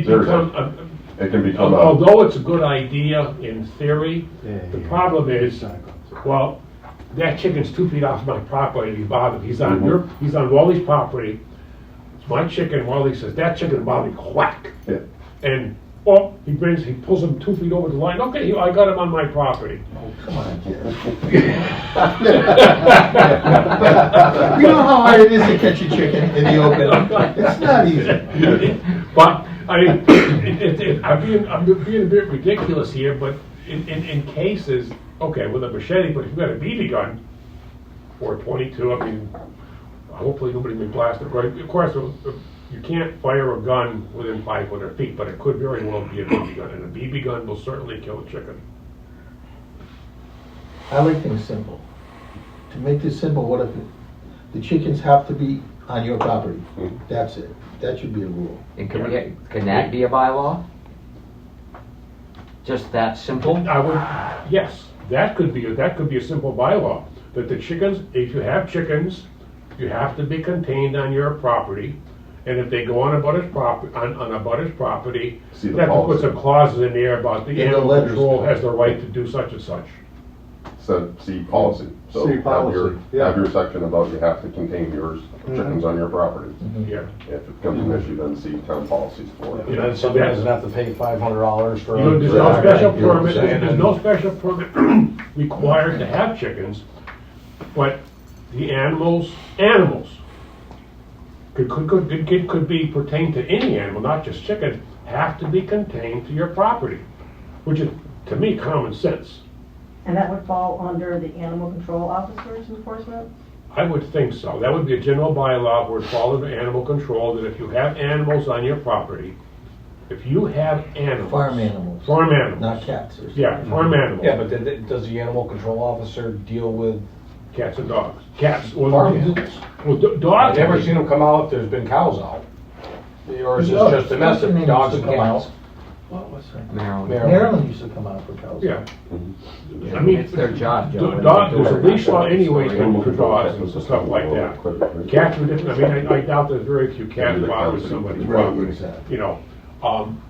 C: So,
A: is,
C: it can become a,
A: although it's a good idea in theory, the problem is, well, that chicken's 2 feet off my property, he's bothered. He's on he's on Wally's property. It's my chicken. Wally says, that chicken bothered me, whack.
C: yeah.
A: And, well, he pulls him 2 feet over the line. Okay, I got him on my property.
E: Come on, kid. You know how hard it is to catch a chicken in the open? It's not easy.
A: But, I mean, I'm being a bit ridiculous here, but in cases, okay, with a machete, but if you've got a BB gun, or a 22, I mean, hopefully nobody may blast it, right? Of course, you can't fire a gun within 500 feet, but it could very well be a BB gun, and a BB gun will certainly kill a chicken.
E: I like things simple. To make this simple, what if the chickens have to be on your property? That's it. That should be a rule.
D: And can that be a bylaw? Just that simple?
A: I would, yes, that could be a simple bylaw, that the chickens, if you have chickens, you have to be contained on your property, and if they go on a butter's property, on a butter's property,
C: See the
A: they have to put
C: policy.
A: some clauses in there about the
E: In the
A: animal
E: letters.
A: control has the right to do such and such.
C: So, see policy. So
I: See
C: have
I: policy, yeah.
C: have your section about you have to contain yours, chickens on your property.
A: Yeah.
C: If it becomes an issue, then see town policies for it.
F: And then somebody doesn't have to pay $500 for.
A: You know, there's no special
F: You know what I'm
A: permit,
F: saying?
A: there's no special permit required to have chickens, but the animals could be pertain to any animal, not just chicken, have to be contained to your property, which is, to me, common sense.
H: And that would fall under the animal control officer's enforcement?
A: I would think so. That would be a general bylaw where it falls under animal control, that if you have animals on your property, if you have animals.
E: Farm animals.
A: Farm animals.
E: Not cats or something.
A: Yeah, farm animals.
F: Yeah, but then, does the animal control officer deal with
A: Cats and dogs. Cats. Well,
F: farm animals?
A: well,
F: I've
A: dogs.
F: never seen them come out if there's been cows out. Or is this
E: No,
F: just domestic,
E: Dutchman
F: dogs
E: used
F: and
E: to come
F: cats?
E: out. What was that?
D: Maryland.
E: Maryland used to come out for cows.
A: Yeah.
C: Mhm.
A: I mean,
D: It's their job, Joe.
A: There's a leash law anyway
C: Animal
A: for
C: control
A: dogs
C: happens
A: and
C: to
A: stuff
C: some
A: like
C: level
A: that.
C: of equipment, right?
A: Cats are different. I mean, I doubt there's very few cats
C: Maybe the
A: bothering
C: council.
A: somebody's
E: Right,
A: property,
E: exactly.
A: you know.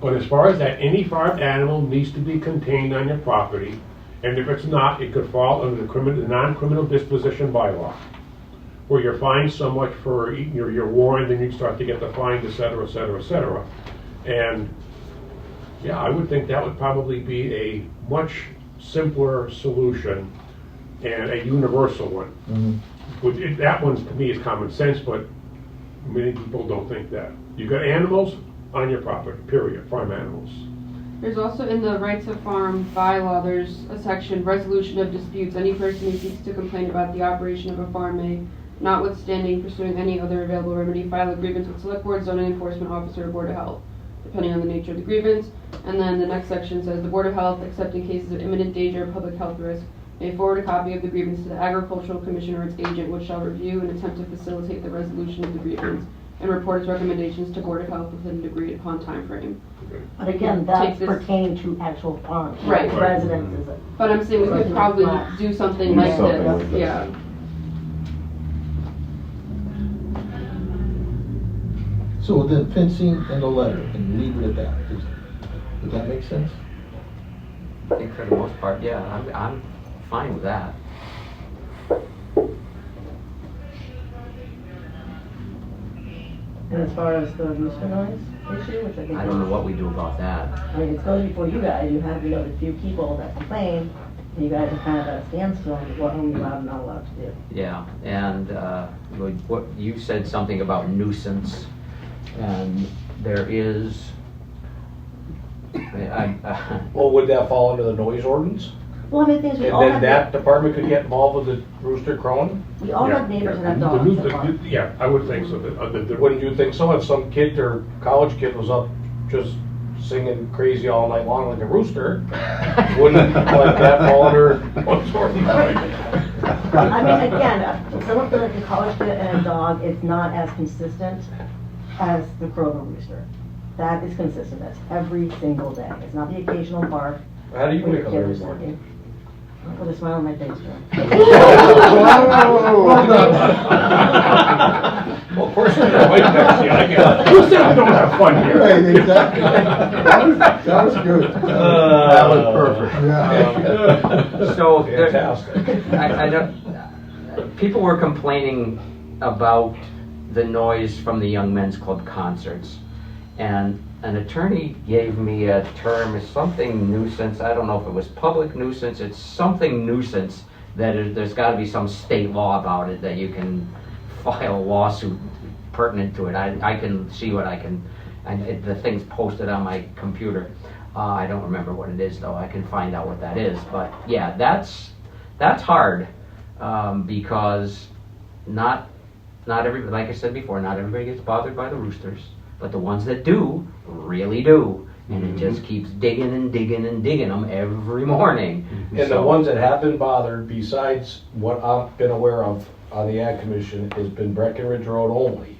A: But as far as that, any farm animal needs to be contained on your property, and if it's not, it could fall under the non-criminal disposition bylaw, where you're fined so much for, you're warned, and you start to get the fine, et cetera, et cetera, et cetera. And, yeah, I would think that would probably be a much simpler solution and a universal one. That one, to me, is common sense, but many people don't think that. You got animals on your property, period, farm animals.
B: There's also in the Rights of Farm bylaw, there's a section, resolution of disputes. Any person who seeks to complain about the operation of a farm may, notwithstanding pursuing any other available remedy, file a grievance with select board, zoning enforcement officer, or board of health, depending on the nature of the grievance. And then the next section says the board of health, except in cases of imminent danger of public health risk, may forward a copy of the grievance to the agricultural commissioner or its agent, which shall review and attempt to facilitate the resolution of the grievance and report its recommendations to board of health within an agreed upon time frame.
H: But again,
B: Take
H: that's
B: this-
H: pertaining to actual farms.
B: Right.
H: Residences.
B: But I'm saying we could probably do something like
C: Something like
B: this,
C: this.
B: yeah.
E: So then fencing and a letter, and leave it at that. Does that make sense?
D: I think for the most part, yeah, I'm fine with that.
H: And as far as the rooster noise issue, which I think
D: I don't know what we do about that.
H: I mean, it goes before you guys, you have, the few people that complain, and you guys are kind of at a standstill on what are we allowed and not allowed to do.
D: Yeah, and what you said something about nuisance, and there is.
F: Well, would that fall under the noise ordinance?
H: Well, I mean, things we
F: And
H: all
F: then
H: have,
F: that department could get involved with the rooster crowing?
H: we all have
A: Yeah,
H: neighbors
A: yeah.
H: that have
A: The
H: dogs that bark.
A: Yeah, I would think so.
F: Wouldn't you think so? If some kid or college kid was up just singing crazy all night long like a rooster, wouldn't like that fall under what sort of?
H: I mean, again, someone like a college kid and a dog, it's not as consistent as the crow or rooster. That is consistent, that's every single day. It's not the occasional bark.
F: How do you
H: when
F: wake
H: your
F: up
H: kid
F: every
H: is
F: morning?
H: sleeping. With a smile on my face, Joe.
F: Well, of course, you're white next to you, I get it.
A: Who said we don't have fun here?
I: Right, exactly. That was good. That was perfect. Yeah.
D: So
F: Fantastic.
D: I don't. People were complaining about the noise from the Young Men's Club concerts, and an attorney gave me a term, it's something nuisance. I don't know if it was public nuisance. It's something nuisance that there's got to be some state law about it that you can file a lawsuit pertinent to it. I can see what I can. The thing's posted on my computer. I don't remember what it is though. I can find out what that is. But yeah, that's hard because not everybody, like I said before, not everybody gets bothered by the roosters, but the ones that do really do, and it just keeps digging and digging and digging them every morning.
F: And the ones that have been bothered, besides what I've been aware of on the Ag Commission, has been Breckenridge Road only.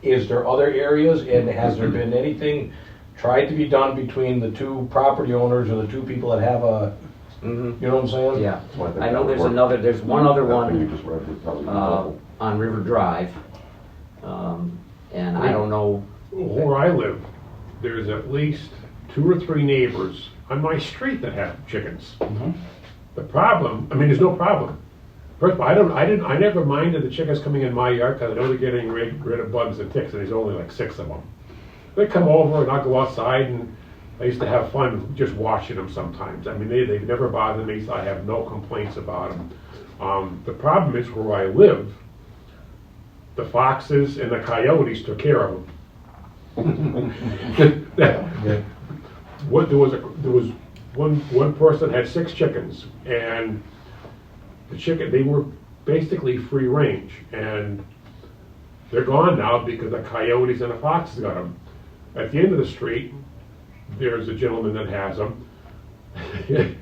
F: Is there other areas, and has there been anything tried to be done between the two property owners or the two people that have a, you know what I'm saying?
D: Yeah,
C: why I think
D: I know
C: that
D: there's
C: would work.
D: there's one other
C: That thing you
D: one
C: just read would probably be helpful.
D: on River Drive, and I don't know.
A: Where I live, there's at least 2 or 3 neighbors on my street that have chickens. The problem, I mean, there's no problem. First of all, I never minded the chickens coming in my yard because I know they're getting rid of bugs and ticks, and there's only like 6 of them. They come over and I'll go outside, and I used to have fun just watching them sometimes. I mean, they've never bothered me, so I have no complaints about them. The problem is where I live, the foxes and the coyotes took care of them. There was one person had 6 chickens, and they were basically free range, and they're gone now because the coyotes and the foxes got them. At the end of the street, there's a gentleman that has them.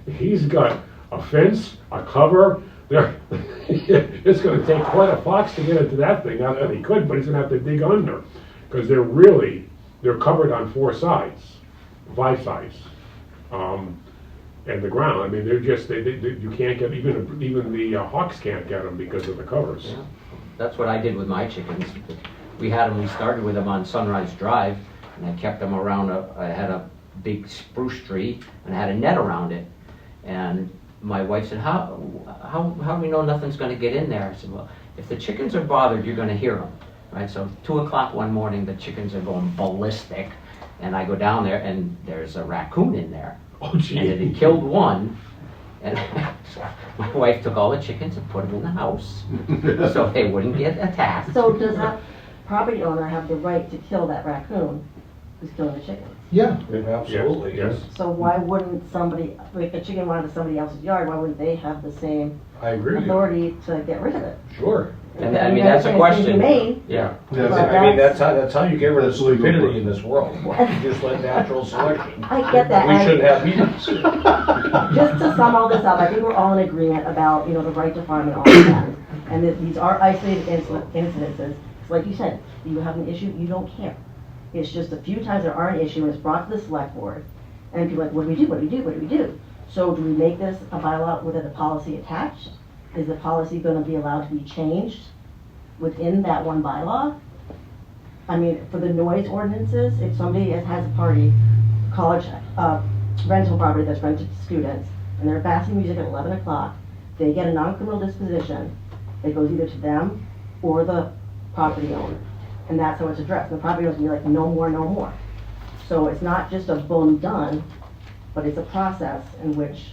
A: He's got a fence, a cover. It's going to take quite a fox to get into that thing. Not that he could, but he's going to have to dig under, because they're covered on 4 sides, 5 sides, and the ground. I mean, you can't get, even the hawks can't get them because of the covers.
D: Yeah. That's what I did with my chickens. We started with them on Sunrise Drive, and I kept them around I had a big spruce tree, and I had a net around it. And my wife said, how do we know nothing's going to get in there? I said, well, if the chickens are bothered, you're going to hear them. Right? So 2 o'clock one morning, the chickens are going ballistic, and I go down there, and there's a raccoon in there.
A: Oh, gee.
D: And it had killed one, and so my wife took all the chickens and put them in the house so they wouldn't get attacked.
H: So does that property owner have the right to kill that raccoon who's killing the chickens?
E: Yeah,
F: Absolutely.
A: Yes.
H: So why wouldn't somebody, like a chicken wanted somebody else's yard, why wouldn't they have the same
F: I agree with you.
H: authority to get rid of it?
F: Sure.
D: And I mean, that's a question.
E: yeah.
F: I mean, that's how you get rid of
I: That's legal.
F: stupidity in this world. You just let natural selection.
H: I get that.
F: We
H: and
F: shouldn't have meetings.
H: Just to sum all this up, I think we're all in agreement about, the right to farm and all of that. And that these are isolated incidences. It's like you said, you have an issue, you don't care. It's just a few times there are an issue and it's brought to the select board. And people are like, what do we do, what do we do, what do we do? So do we make this a bylaw with a policy attached? Is the policy going to be allowed to be changed within that one bylaw? I mean, for the noise ordinances, if somebody has a party, college rental property that's rented to students, and they're blasting music at 11 o'clock, they get a non-criminal disposition. It goes either to them or the property owner. And that's how it's addressed. The property owner's gonna be like, no more, no more. So it's not just a boom done, but it's a process in which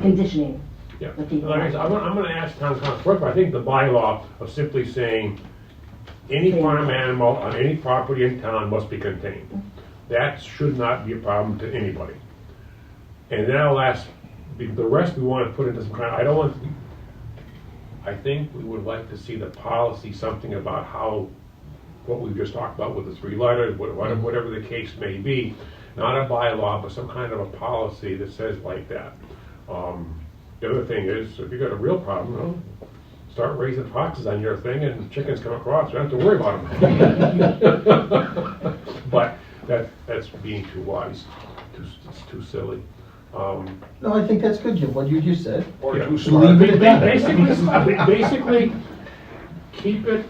H: conditioning
A: Yeah.
H: the people.
A: Like I said, I'm going to ask town council, first of all, I think the bylaw of simply saying any farm animal on any property in town must be contained. That should not be a problem to anybody. And then I'll ask, the rest we want to put into some kind, I think we would like to see the policy, something about how, what we've just talked about with the 3 letters, whatever the case may be, not a bylaw, but some kind of a policy that says like that. The other thing is, if you got a real problem, well, start raising foxes on your thing and chickens come across, you don't have to worry about them. But that's being too wise, it's too silly.
E: No, I think that's good, Jim, what you just said.
F: Or
A: Yeah.
F: too smart.
E: Leave it at that.
A: Basically, keep it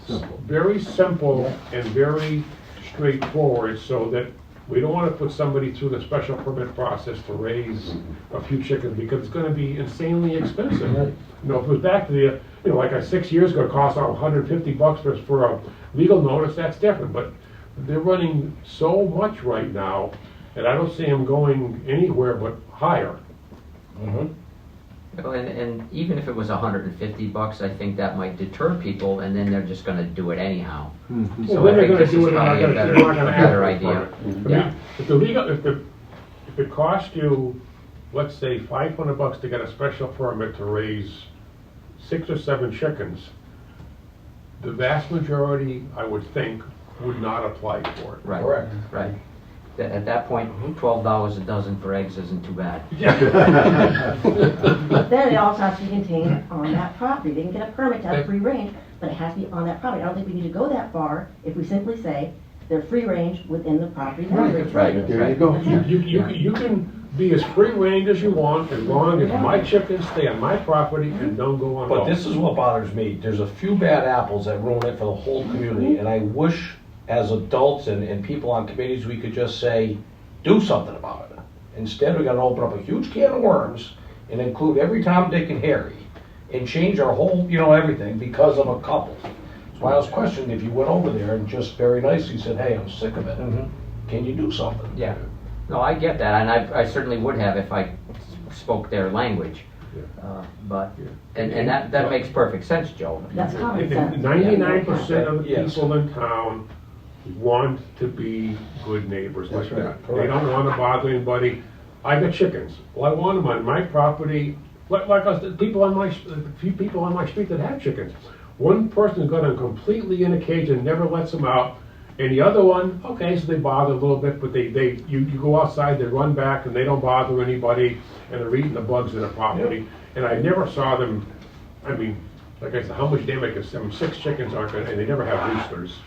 I: Simple.
A: very simple and very straightforward, so that we don't want to put somebody through the special permit process to raise a few chickens, because it's going to be insanely expensive.
E: Right.
A: You know, if it was back to the, like 6 years ago, it cost $150 for a legal notice, that's different, but they're running so much right now, and I don't see them going anywhere but higher.
F: Mhm.
D: Well, and even if it was $150, I think that might deter people, and then they're just going to do it anyhow.
I: Mhm.
D: So
A: Well, then
D: I
A: they're
D: think
A: gonna
D: this
A: do
D: is
A: it, and
D: probably
A: they're
D: a
A: not
D: better
A: gonna ask for
D: idea.
A: it. I mean,
D: Yeah.
A: if it cost you, let's say, $500 to get a special permit to raise 6 or 7 chickens, the vast majority, I would think, would not apply for it.
D: Right.
F: Correct.
D: Right. At that point, $12 a dozen for eggs isn't too bad.
H: But then it also has to be contained on that property. They can get a permit to have free range, but it has to be on that property. I don't think we need to go that far if we simply say they're free range within the property boundaries.
D: Right.
E: There you go.
A: You can be as free range as you want, as long as my chickens stay on my property and don't go on.
F: But this is what bothers me. There's a few bad apples that ruin it for the whole community, and I wish as adults and people on committees, we could just say, do something about it. Instead, we gotta open up a huge can of worms and include every Tom, Dick, and Harry and change our whole, everything because of a couple. That's why I was questioning if you went over there and just very nicely said, hey, I'm sick of it. Can you do something?
D: Yeah. No, I get that, and I certainly would have if I spoke their language. But, and that makes perfect sense, Joe.
H: That's common sense.
A: 99% of the
F: Yes.
A: people in town want to be good neighbors like
E: That's
A: that.
E: right.
A: They don't want to bother anybody. I got chickens. Well, I want them on my property. Like us, a few people on my street that have chickens. One person's got them completely in a cage and never lets them out. And the other one, okay, so they bother a little bit, but you go outside, they run back, and they don't bother anybody, and they're eating the bugs in the property. And I never saw them, like I said, how much damage is them? 6 chickens aren't gonna, and they never have roosters.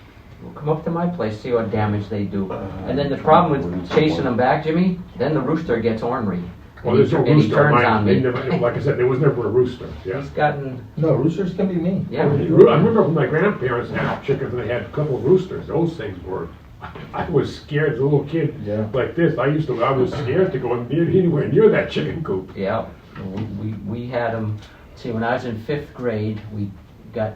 D: Well, come up to my place, see what damage they do. And then the problem with chasing them back, Jimmy, then the rooster gets ornery.
A: Well, there's no
D: And he
A: rooster on
D: turns
A: mine.
D: on me.
A: Like I said, there was never a rooster, yeah.
D: He's gotten,
E: No, roosters can be mean.
D: yeah.
A: I remember when my grandparents had chickens and they had a couple of roosters. Those things were, I was scared as a little kid
E: Yeah.
A: like this. I was scared to go anywhere near that chicken coop.
D: Yeah, we had them, see, when I was in 5th grade, we got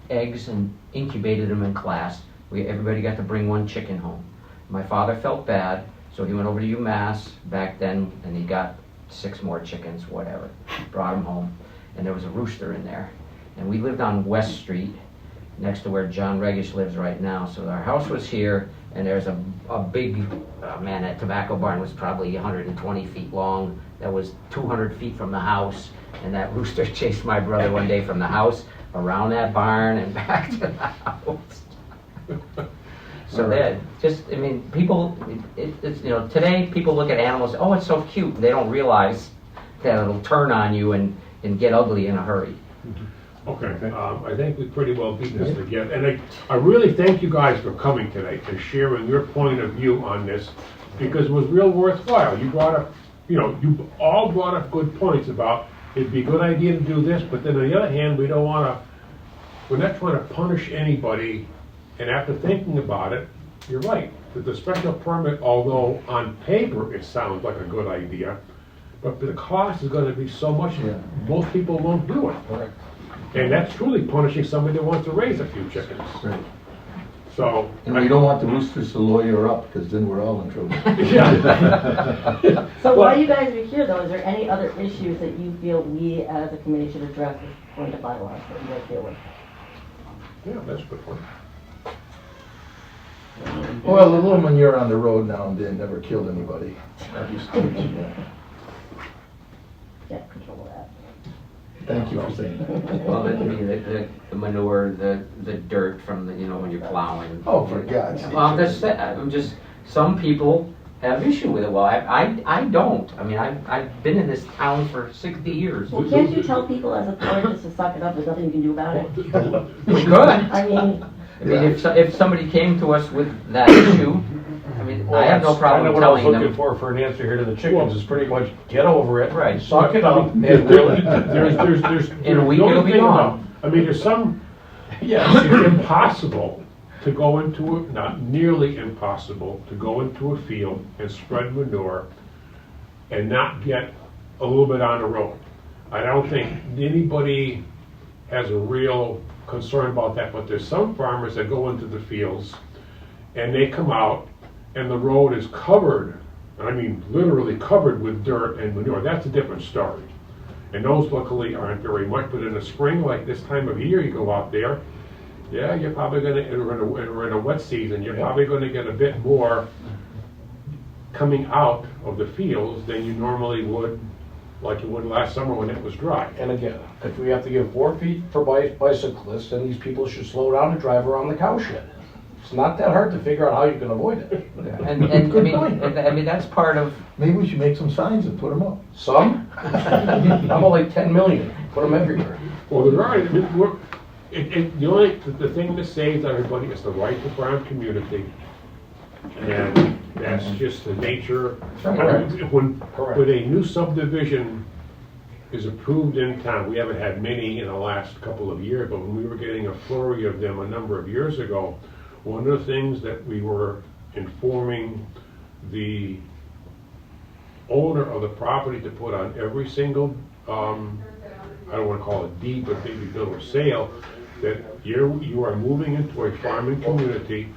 D: eggs and incubated them in class. Everybody got to bring 1 chicken home. My father felt bad, so he went over to UMass back then, and he got 6 more chickens, whatever. Brought them home, and there was a rooster in there. And we lived on West Street, next to where John Regish lives right now. So our house was here, and there's a big, that tobacco barn was probably 120 feet long. That was 200 feet from the house, and that rooster chased my brother one day from the house, around that barn, and back to the house. So that people, it's today people look at animals, oh, it's so cute. They don't realize that it'll turn on you and get ugly in a hurry.
A: Okay, I think we pretty well beat this together. And I really thank you guys for coming today and sharing your point of view on this, because it was real worthwhile. You brought up, you all brought up good points about it'd be a good idea to do this, but then on the other hand, we're not trying to punish anybody. And after thinking about it, you're right, that the special permit, although on paper it sounds like a good idea, but the cost is going to be so much that most people won't do it.
F: Correct.
A: And that's truly punishing somebody that wants to raise a few chickens.
E: Right.
A: So.
E: And we don't want the roosters to lawyer up, because then we're all in trouble.
A: Yeah.
H: So while you guys are here though, is there any other issues that you feel we as a committee should address according to bylaws that you guys deal with?
A: Yeah, that's a good one.
E: Well, the little manure on the road now and then never killed anybody.
H: Can't control that.
E: Thank you for saying that.
D: Well, the manure, the dirt from when you're plowing.
E: Oh, for God's sake.
D: Well, I'm just some people have issue with it. Well, I don't. I've been in this town for 60 years.
H: Well, can't you tell people as authorities to suck it up, there's nothing you can do about it?
D: We could. If somebody came to us with that issue, I have no problem
F: what I was
D: telling
F: looking
D: them.
F: for an answer here to the chickens is pretty much get over it,
D: Right.
F: suck it up, and
A: There's
D: In a week
A: the only
D: it'll be
A: thing
D: gone.
A: there's some,
F: yes.
A: it's impossible to go into not nearly impossible to go into a field and spread manure and not get a little bit on the road. I don't think anybody has a real concern about that, but there's some farmers that go into the fields and they come out and the road is covered, literally covered with dirt and manure. That's a different story. And those luckily aren't very much, but in the spring, like this time of year, you go out there, you're probably going to, in a wet season, you're probably going to get a bit more coming out of the fields than you normally would, like you would last summer when it was dry.
F: And again, if we have to give 4 feet for bicyclists, then these people should slow down and drive around the cow shed. It's not that hard to figure out how you can avoid it.
D: And I mean, that's part of,
E: Maybe we should make some signs and put them up.
F: Some? I'm like 10 million, put them everywhere.
A: Well, there are, the thing that saves everybody is the right to farm community. And that's just the nature. When a new subdivision is approved in town, we haven't had many in the last couple of years, but when we were getting a flurry of them a number of years ago, one of the things that we were informing the owner of the property to put on every single, I don't want to call it deed, but maybe bill of sale, that you are moving into a farming community,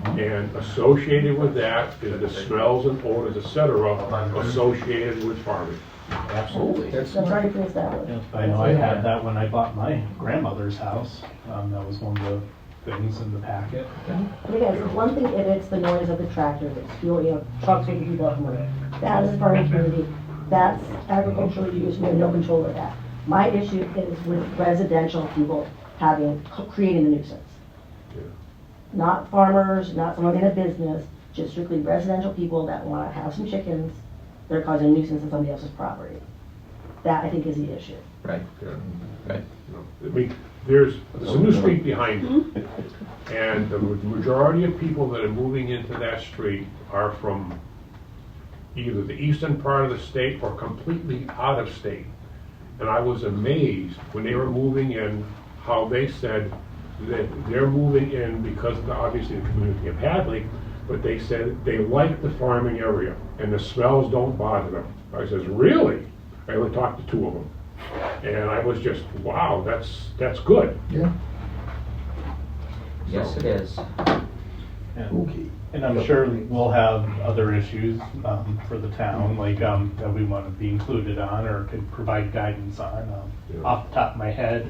A: and associated with that is the smells and odors, etc., associated with farming.
F: Absolutely.
H: That's already pre-established.
G: Yes, I know I had that when I bought my grandmother's house. That was one of the things in the packet.
H: And again, it's one thing if it's the noise of the tractor, that's fuel, trucks with people up from it. That is farming community, that's agricultural use, we have no control of that. My issue is with residential people creating the nuisance.
A: Yeah.
H: Not farmers, not someone in a business, just strictly residential people that want to have some chickens, they're causing a nuisance on somebody else's property. That, I think, is the issue.
D: right,
A: Yeah.
D: right.
A: I mean, there's a new street behind it, and the majority of people that are moving into that street are from either the eastern part of the state or completely out of state. And I was amazed when they were moving in, how they said that they're moving in because of obviously the community of Hadley, but they said they like the farming area and the smells don't bother them. I says, really? I only talked to 2 of them. And I was just, wow, that's good.
E: Yeah.
D: Yes, it is.
E: Okay.
G: And I'm sure we'll have other issues for the town, like that we want to be included on or could provide guidance on.
A: Yeah.
G: Off the top of my head,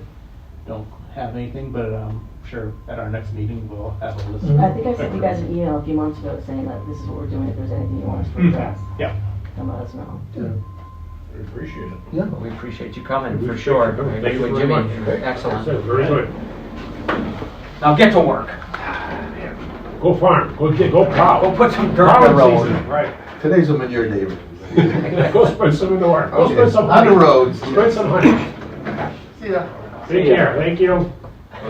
G: don't have anything, but I'm sure at our next meeting we'll have a list.
H: I think I sent you guys an email a few months ago saying that this is what we're doing, if there's anything you want us to address,
G: Yeah.
H: come let us know.
F: We appreciate it.
E: Yeah.
D: Well, we appreciate you coming, for
A: Appreciate
D: sure.
A: you coming.
D: You and
A: very
D: Jimmy,
A: much.
D: excellent.
A: Very good.
D: Now get to work.
A: Go farm, go plow.
D: We'll put some dirt on the
A: Plowing season,
D: road.
A: right.
E: Today's a manure day.
A: Go spread some in the work. Go spread some
E: On the
A: honey.
E: roads.
A: Spread some honey.
E: See ya.
A: Take care, thank you. I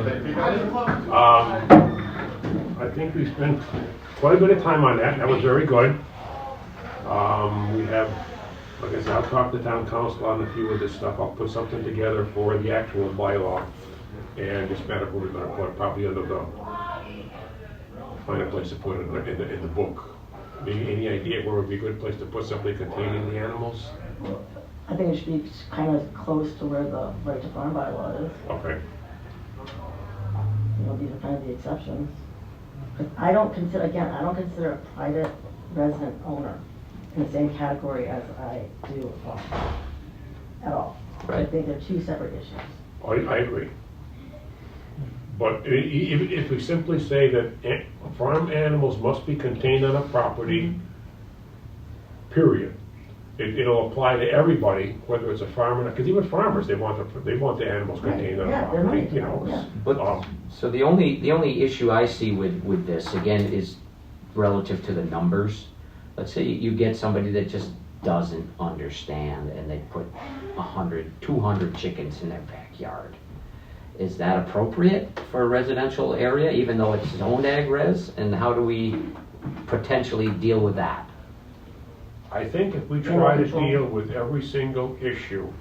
A: think we spent quite a bit of time on that, that was very good. We have, like I said, I'll talk to town council on a few of this stuff, I'll put something together for the actual bylaw. And just matter where we're gonna put it, probably under the, find a place to put it in the book. Any idea where would be a good place to put something containing the animals?
H: I think it should be kind of close to where the right to farm bylaw is.
A: Okay.
H: These are kind of the exceptions. 'Cause I don't consider a private resident owner in the same category as I do a farm, at all. I
D: Right.
H: think they're 2 separate issues.
A: I agree. But if we simply say that farm animals must be contained on a property, period, it'll apply to everybody, whether it's a farmer, because even farmers, they want the animals contained on a
H: Yeah, they're
A: property,
H: right.
A: you know.
H: Yeah.
D: But, so the only issue I see with this, again, is relative to the numbers. Let's say you get somebody that just doesn't understand and they put 100, 200 chickens in their backyard. Is that appropriate for a residential area, even though it's zoned ag res? And how do we potentially deal with that?
A: I think if we try to deal with every single issue,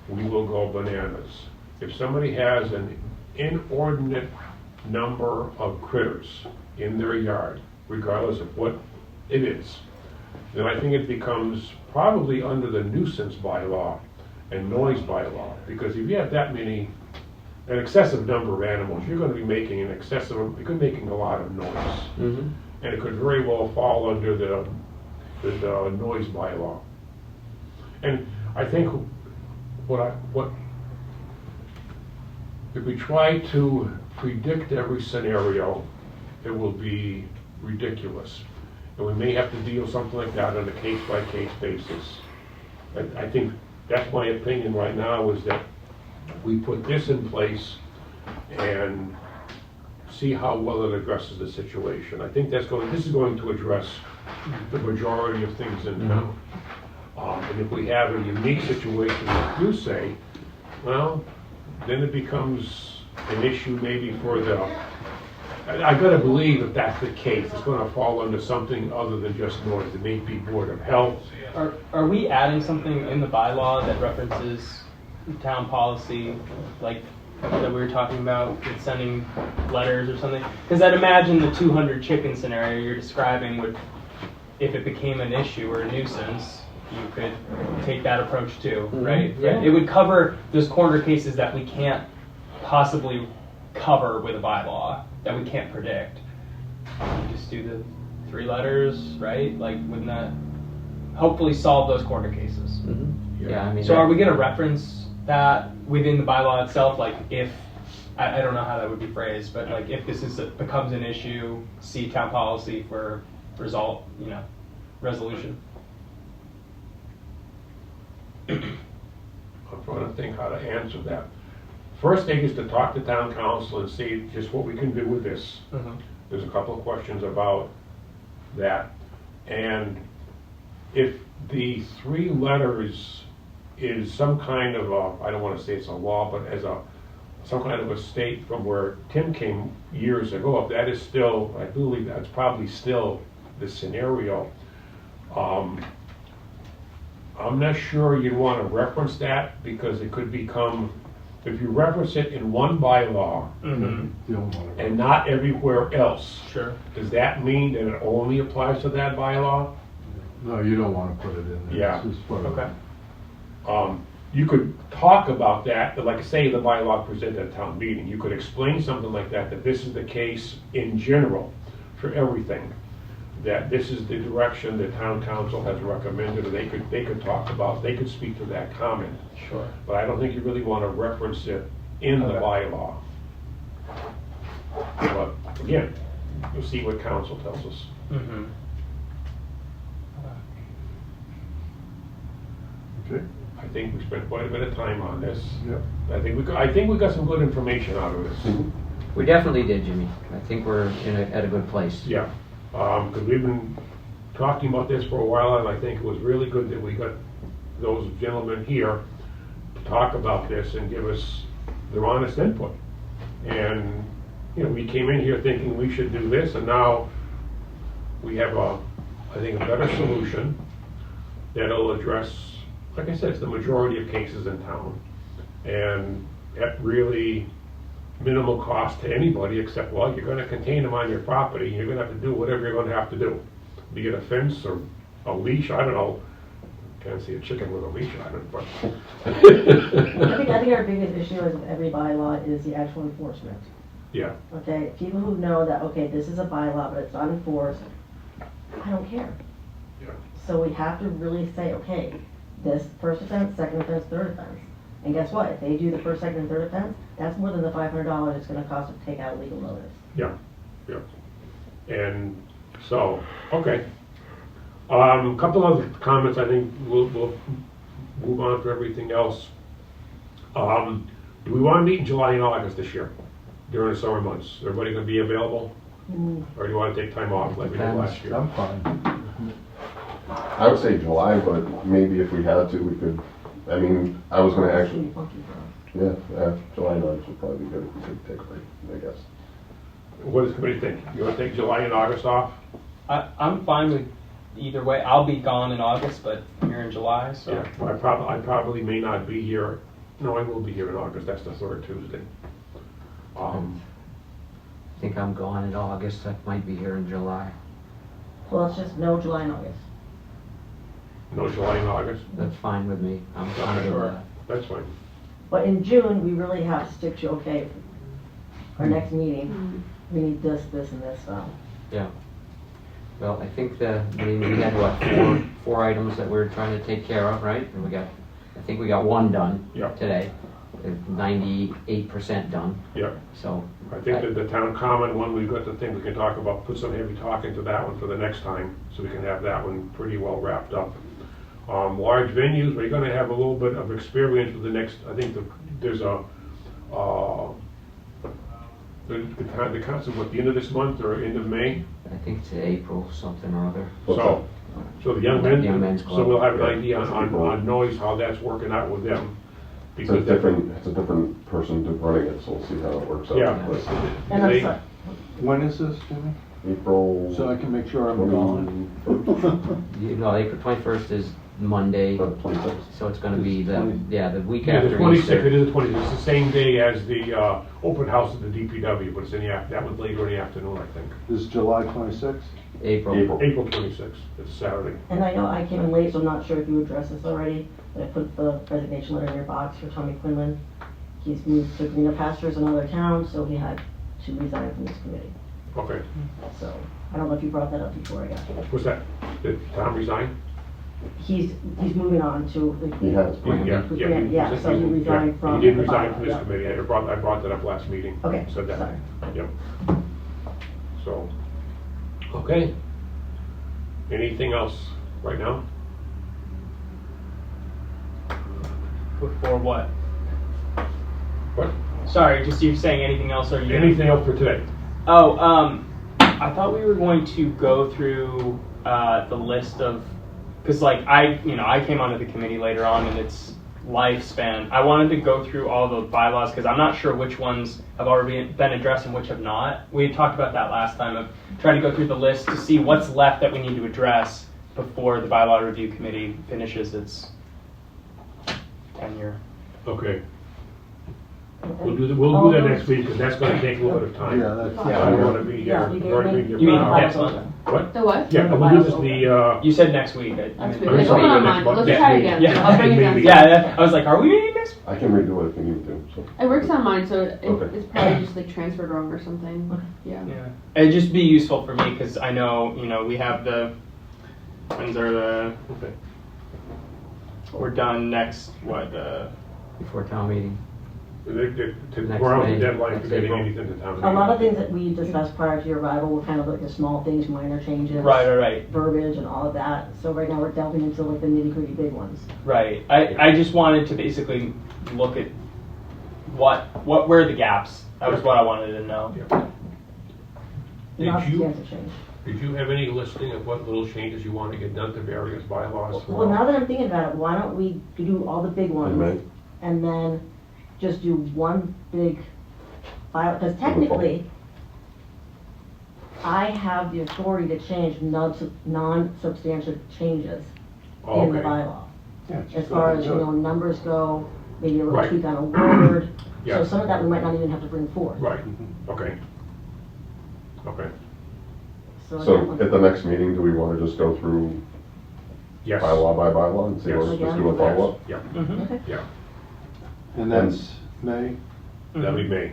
A: we will go bananas. If somebody has an inordinate number of critters in their yard, regardless of what it is, then I think it becomes probably under the nuisance bylaw and noise bylaw. Because if you have that many, an excessive number of animals, you're going to be making making a lot of noise.
D: Mm-hmm.
A: And it could very well fall under the noise bylaw. And I think if we try to predict every scenario, it will be ridiculous. and we may have to deal something like that on a case-by-case basis. I think that's my opinion right now, is that we put this in place and see how well it addresses the situation. I think this is going to address the majority of things in town. And if we have a unique situation, like you say, well, then it becomes an issue maybe for I gotta believe if that's the case, it's gonna fall under something other than just noise. It may be Board of Health.
J: Are we adding something in the bylaw that references town policy, like that we were talking about with sending letters or something? Because I'd imagine the 200 chicken scenario you're describing would, if it became an issue or a nuisance, you could take that approach too, right?
D: Yeah.
J: It would cover those corner cases that we can't possibly cover with a bylaw, that we can't predict. You just do the 3 letters, right? Like, wouldn't that hopefully solve those corner cases?
D: Yeah, I mean.
J: So are we going to reference that within the bylaw itself? Like, if, I don't know how that would be phrased, but like if this becomes an issue, see town policy for resolution.
A: I'm trying to think how to answer that. First thing is to talk to town council and see just what we can do with this. There's a couple of questions about that. And if the 3 letters is some kind of I don't want to say it's a law, but as some kind of a state from where Tim came years ago, if that is still, I believe that's probably still the scenario. I'm not sure you'd want to reference that, because it could become, if you reference it in one bylaw and not everywhere else,
J: Sure.
A: does that mean that it only applies to that bylaw?
I: No, you don't want to put it in there.
A: Yeah.
I: It's just for-
J: Okay.
A: You could talk about that, but like say the bylaw presented at a town meeting, you could explain something like that this is the case in general for everything, that this is the direction the town council has recommended, or they could talk about, they could speak to that comment.
J: Sure.
A: But I don't think you really want to reference it in the
J: Okay.
A: bylaw. But again, you'll see what council tells us.
I: Okay.
A: I think we spent quite a bit of time on this.
I: Yep.
A: I think we got some good information out of this.
D: We definitely did, Jimmy. I think we're at a good place.
A: Yeah, because we've been talking about this for a while, and I think it was really good that we got those gentlemen here to talk about this and give us their honest input. And, we came in here thinking we should do this, and now we have I think a better solution that'll address, like I said, it's the majority of cases in town. And at really minimal cost to anybody, except, well, you're gonna contain them on your property, you're gonna have to do whatever you're gonna have to do. Be it a fence or a leash, I don't know. Can't see a chicken with a leash on it, but.
H: I think our biggest issue with every bylaw is the actual enforcement.
A: Yeah,
H: Okay, people who know that, okay, this is a bylaw, but it's not enforced, I don't care.
A: yeah,
H: So we have to really say, okay, this first offense, second offense, third offense. And guess what? If they do the first, second, and third offense, that's more than the $500 it's gonna cost to take out a legal notice.
A: yeah, yeah. And so, okay. Couple other comments, I think we'll move on to everything else. Do we want to meet in July and August this year, during the summer months? Everybody gonna be available? Or do you want to take time off like we did last year?
I: I'm fine.
C: I would say July, but maybe if we had to, we could, I was gonna
H: It's
C: actually,
H: gonna be funky for us.
C: yeah, July 9th would probably be good if we could take a break, I guess.
A: What does the committee think? You want to take July and August off?
J: I'm fine with either way. I'll be gone in August, but I'm here in July, so.
A: Yeah, well, I probably may not be here. No, I will be here in August. That's the 3rd Tuesday.
D: I think I'm gone in August. I might be here in July.
H: So let's just no July and August.
A: No July and August?
D: That's fine with me. I'm fine with
A: Sure.
D: that.
A: That's fine.
H: But in June, we really have to stick to, okay, our next meeting, we need this, this, and this done.
D: Yeah. Well, I think we had what, four items that we were trying to take care of, right? And I think we got one done
A: Yep.
D: today. 98% done,
A: Yeah.
D: so.
A: I think that the town common one, we've got the thing we can talk about, put some heavy talk into that one for the next time, so we can have that one pretty well wrapped up. Large venues, we're gonna have a little bit of experience with the next, I think there's a, the council, what, the end of this month or end of May?
D: I think it's April something or other.
A: So the young men,
D: Young Men's
A: so
D: Club.
A: we'll have an idea on noise, how that's working out with them.
C: It's a different person running it, so we'll see how it works out.
A: Yeah.
H: And I'm
A: They-
H: sorry,
I: When is this, Jimmy?
C: April.
I: So I can make sure I'm gone.
D: April 21st is Monday,
C: 26th.
D: so it's gonna be the week
A: Yeah, the
D: after
A: 26th, it
D: Easter.
A: is the 26th, it's the same day as the open house at the DPW, but it's in the, that one's later in the afternoon, I think.
I: This is July 26th?
D: April.
A: April 26th, it's Saturday.
H: and I know I came in late, so I'm not sure if you addressed this already, but I put the resignation letter in your box for Tommy Quinlan. He's moved to greener pastures in another town, so he had to resign from this committee.
A: Okay,
H: So, I don't know if you brought that up before I got here.
A: what's that? Did Tom resign?
H: He's moving on to the.
C: He has.
H: Yeah, so he resigned from.
A: He did
H: the
A: resign
H: bylaw,
A: from this
H: yeah.
A: committee, I brought that up last meeting.
H: Okay,
A: Said that.
H: sorry.
A: Yep. So, okay. Anything else right now?
J: Before what?
A: What?
J: Sorry, just you saying anything else? Or you?
A: Anything else for today?
J: Oh, I thought we were going to go through the list of, because like I came onto the committee later on in its lifespan. I wanted to go through all the bylaws because I'm not sure which ones have already been addressed and which have not. We had talked about that last time of trying to go through the list to see what's left that we need to address before the bylaw review committee finishes its tenure.
A: Okay. We'll do that next week, because that's gonna take a little bit of time.
I: Yeah, that's.
A: I don't wanna be
H: Yeah,
A: here.
H: you gave
A: Or
H: me-
A: be here
J: You mean
A: for-
J: next month?
A: What?
B: The what?
A: Yeah, we'll do this the,
J: You said next week.
B: That's
A: I'm
B: good.
A: sorry,
B: Hold on,
A: next
B: mine.
A: month,
B: Let's
A: next
B: try
A: week.
B: again.
J: Yeah.
B: I'll bring it
A: Maybe.
B: down.
J: Yeah, I was like, are we meeting next?
C: I can redo it if you need to, so.
B: It works on mine, so
C: Okay.
B: it's probably just like transferred wrong or something. Yeah.
J: Yeah, it'd just be useful for me because I know we have when's our
A: Okay.
J: we're done next
D: Before town meeting. Next
A: We're on the
D: May,
A: deadline for
D: next
A: getting
D: April.
A: anything to town.
H: A lot of things that we discussed prior to your arrival were kind of like the small things, minor changes.
J: right.
H: Verbiage and all of that. So right now we're delving into like the nitty gritty big ones.
J: Right. I just wanted to basically look at where are the gaps. That was what I wanted to know.
H: Not
A: Did you,
H: substantive change.
A: did you have any listing of what little changes you want to get done to various bylaws?
H: Well, now that I'm thinking about it, why don't we do all the big ones?
C: May.
H: And then just do one big file, because technically, I have the authority to change non-substantial changes in the
A: Okay.
H: bylaw.
I: Yeah,
H: As
I: just
H: far
I: go
H: as,
I: do it.
H: numbers go, maybe a little
A: Right.
H: tweak on a word.
A: Yeah.
H: So some of that we might not even have to bring forth.
A: Right, okay. Okay,
C: So at the next meeting, do we want to just go through
A: yes.
C: bylaw by bylaw and see
A: Yes.
C: what, just do a follow-up?
A: Yeah,
H: Okay.
A: yeah,
I: And that's May?
A: that'll be May.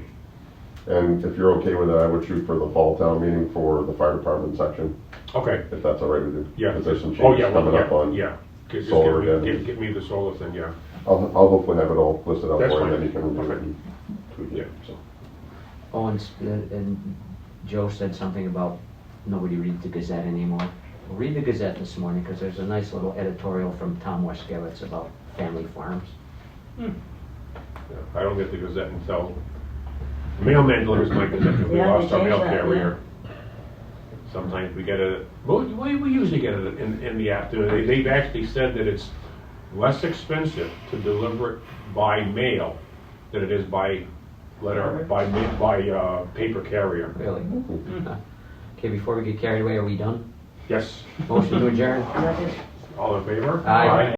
C: And if you're okay with it, I would shoot for the fall town meeting for the fire department section,
A: Okay,
C: if that's all right with you.
A: yeah.
C: Because there's some
A: Oh,
C: changes
A: yeah, well,
C: coming up on.
A: yeah. Just
C: solar
A: give
C: again.
A: me- Give me the solar thing, yeah.
C: I'll hopefully have it all listed out
A: That's
C: for you,
A: fine.
C: then you can review it
A: Okay.
C: and tweak
A: Yeah.
C: it, so.
D: Oh, and Joe said something about nobody reads the Gazette anymore. Well, read the Gazette this morning, because there's a nice little editorial from Tom Westgowitz about family farms.
A: Yeah, I don't get the Gazette until, mailman delivers my Gazette, because we
H: Yeah, they
A: lost our mail
H: changed that,
A: carrier. Sometimes we get it, well, we usually get it in the afternoon. They've actually said that it's less expensive to deliver it by mail than it is by letter, by paper carrier.
D: Really? Okay, before we get carried away, are we done?
A: Yes,
D: Motion to adjourn?
H: Second.
A: all in favor?
D: Aye.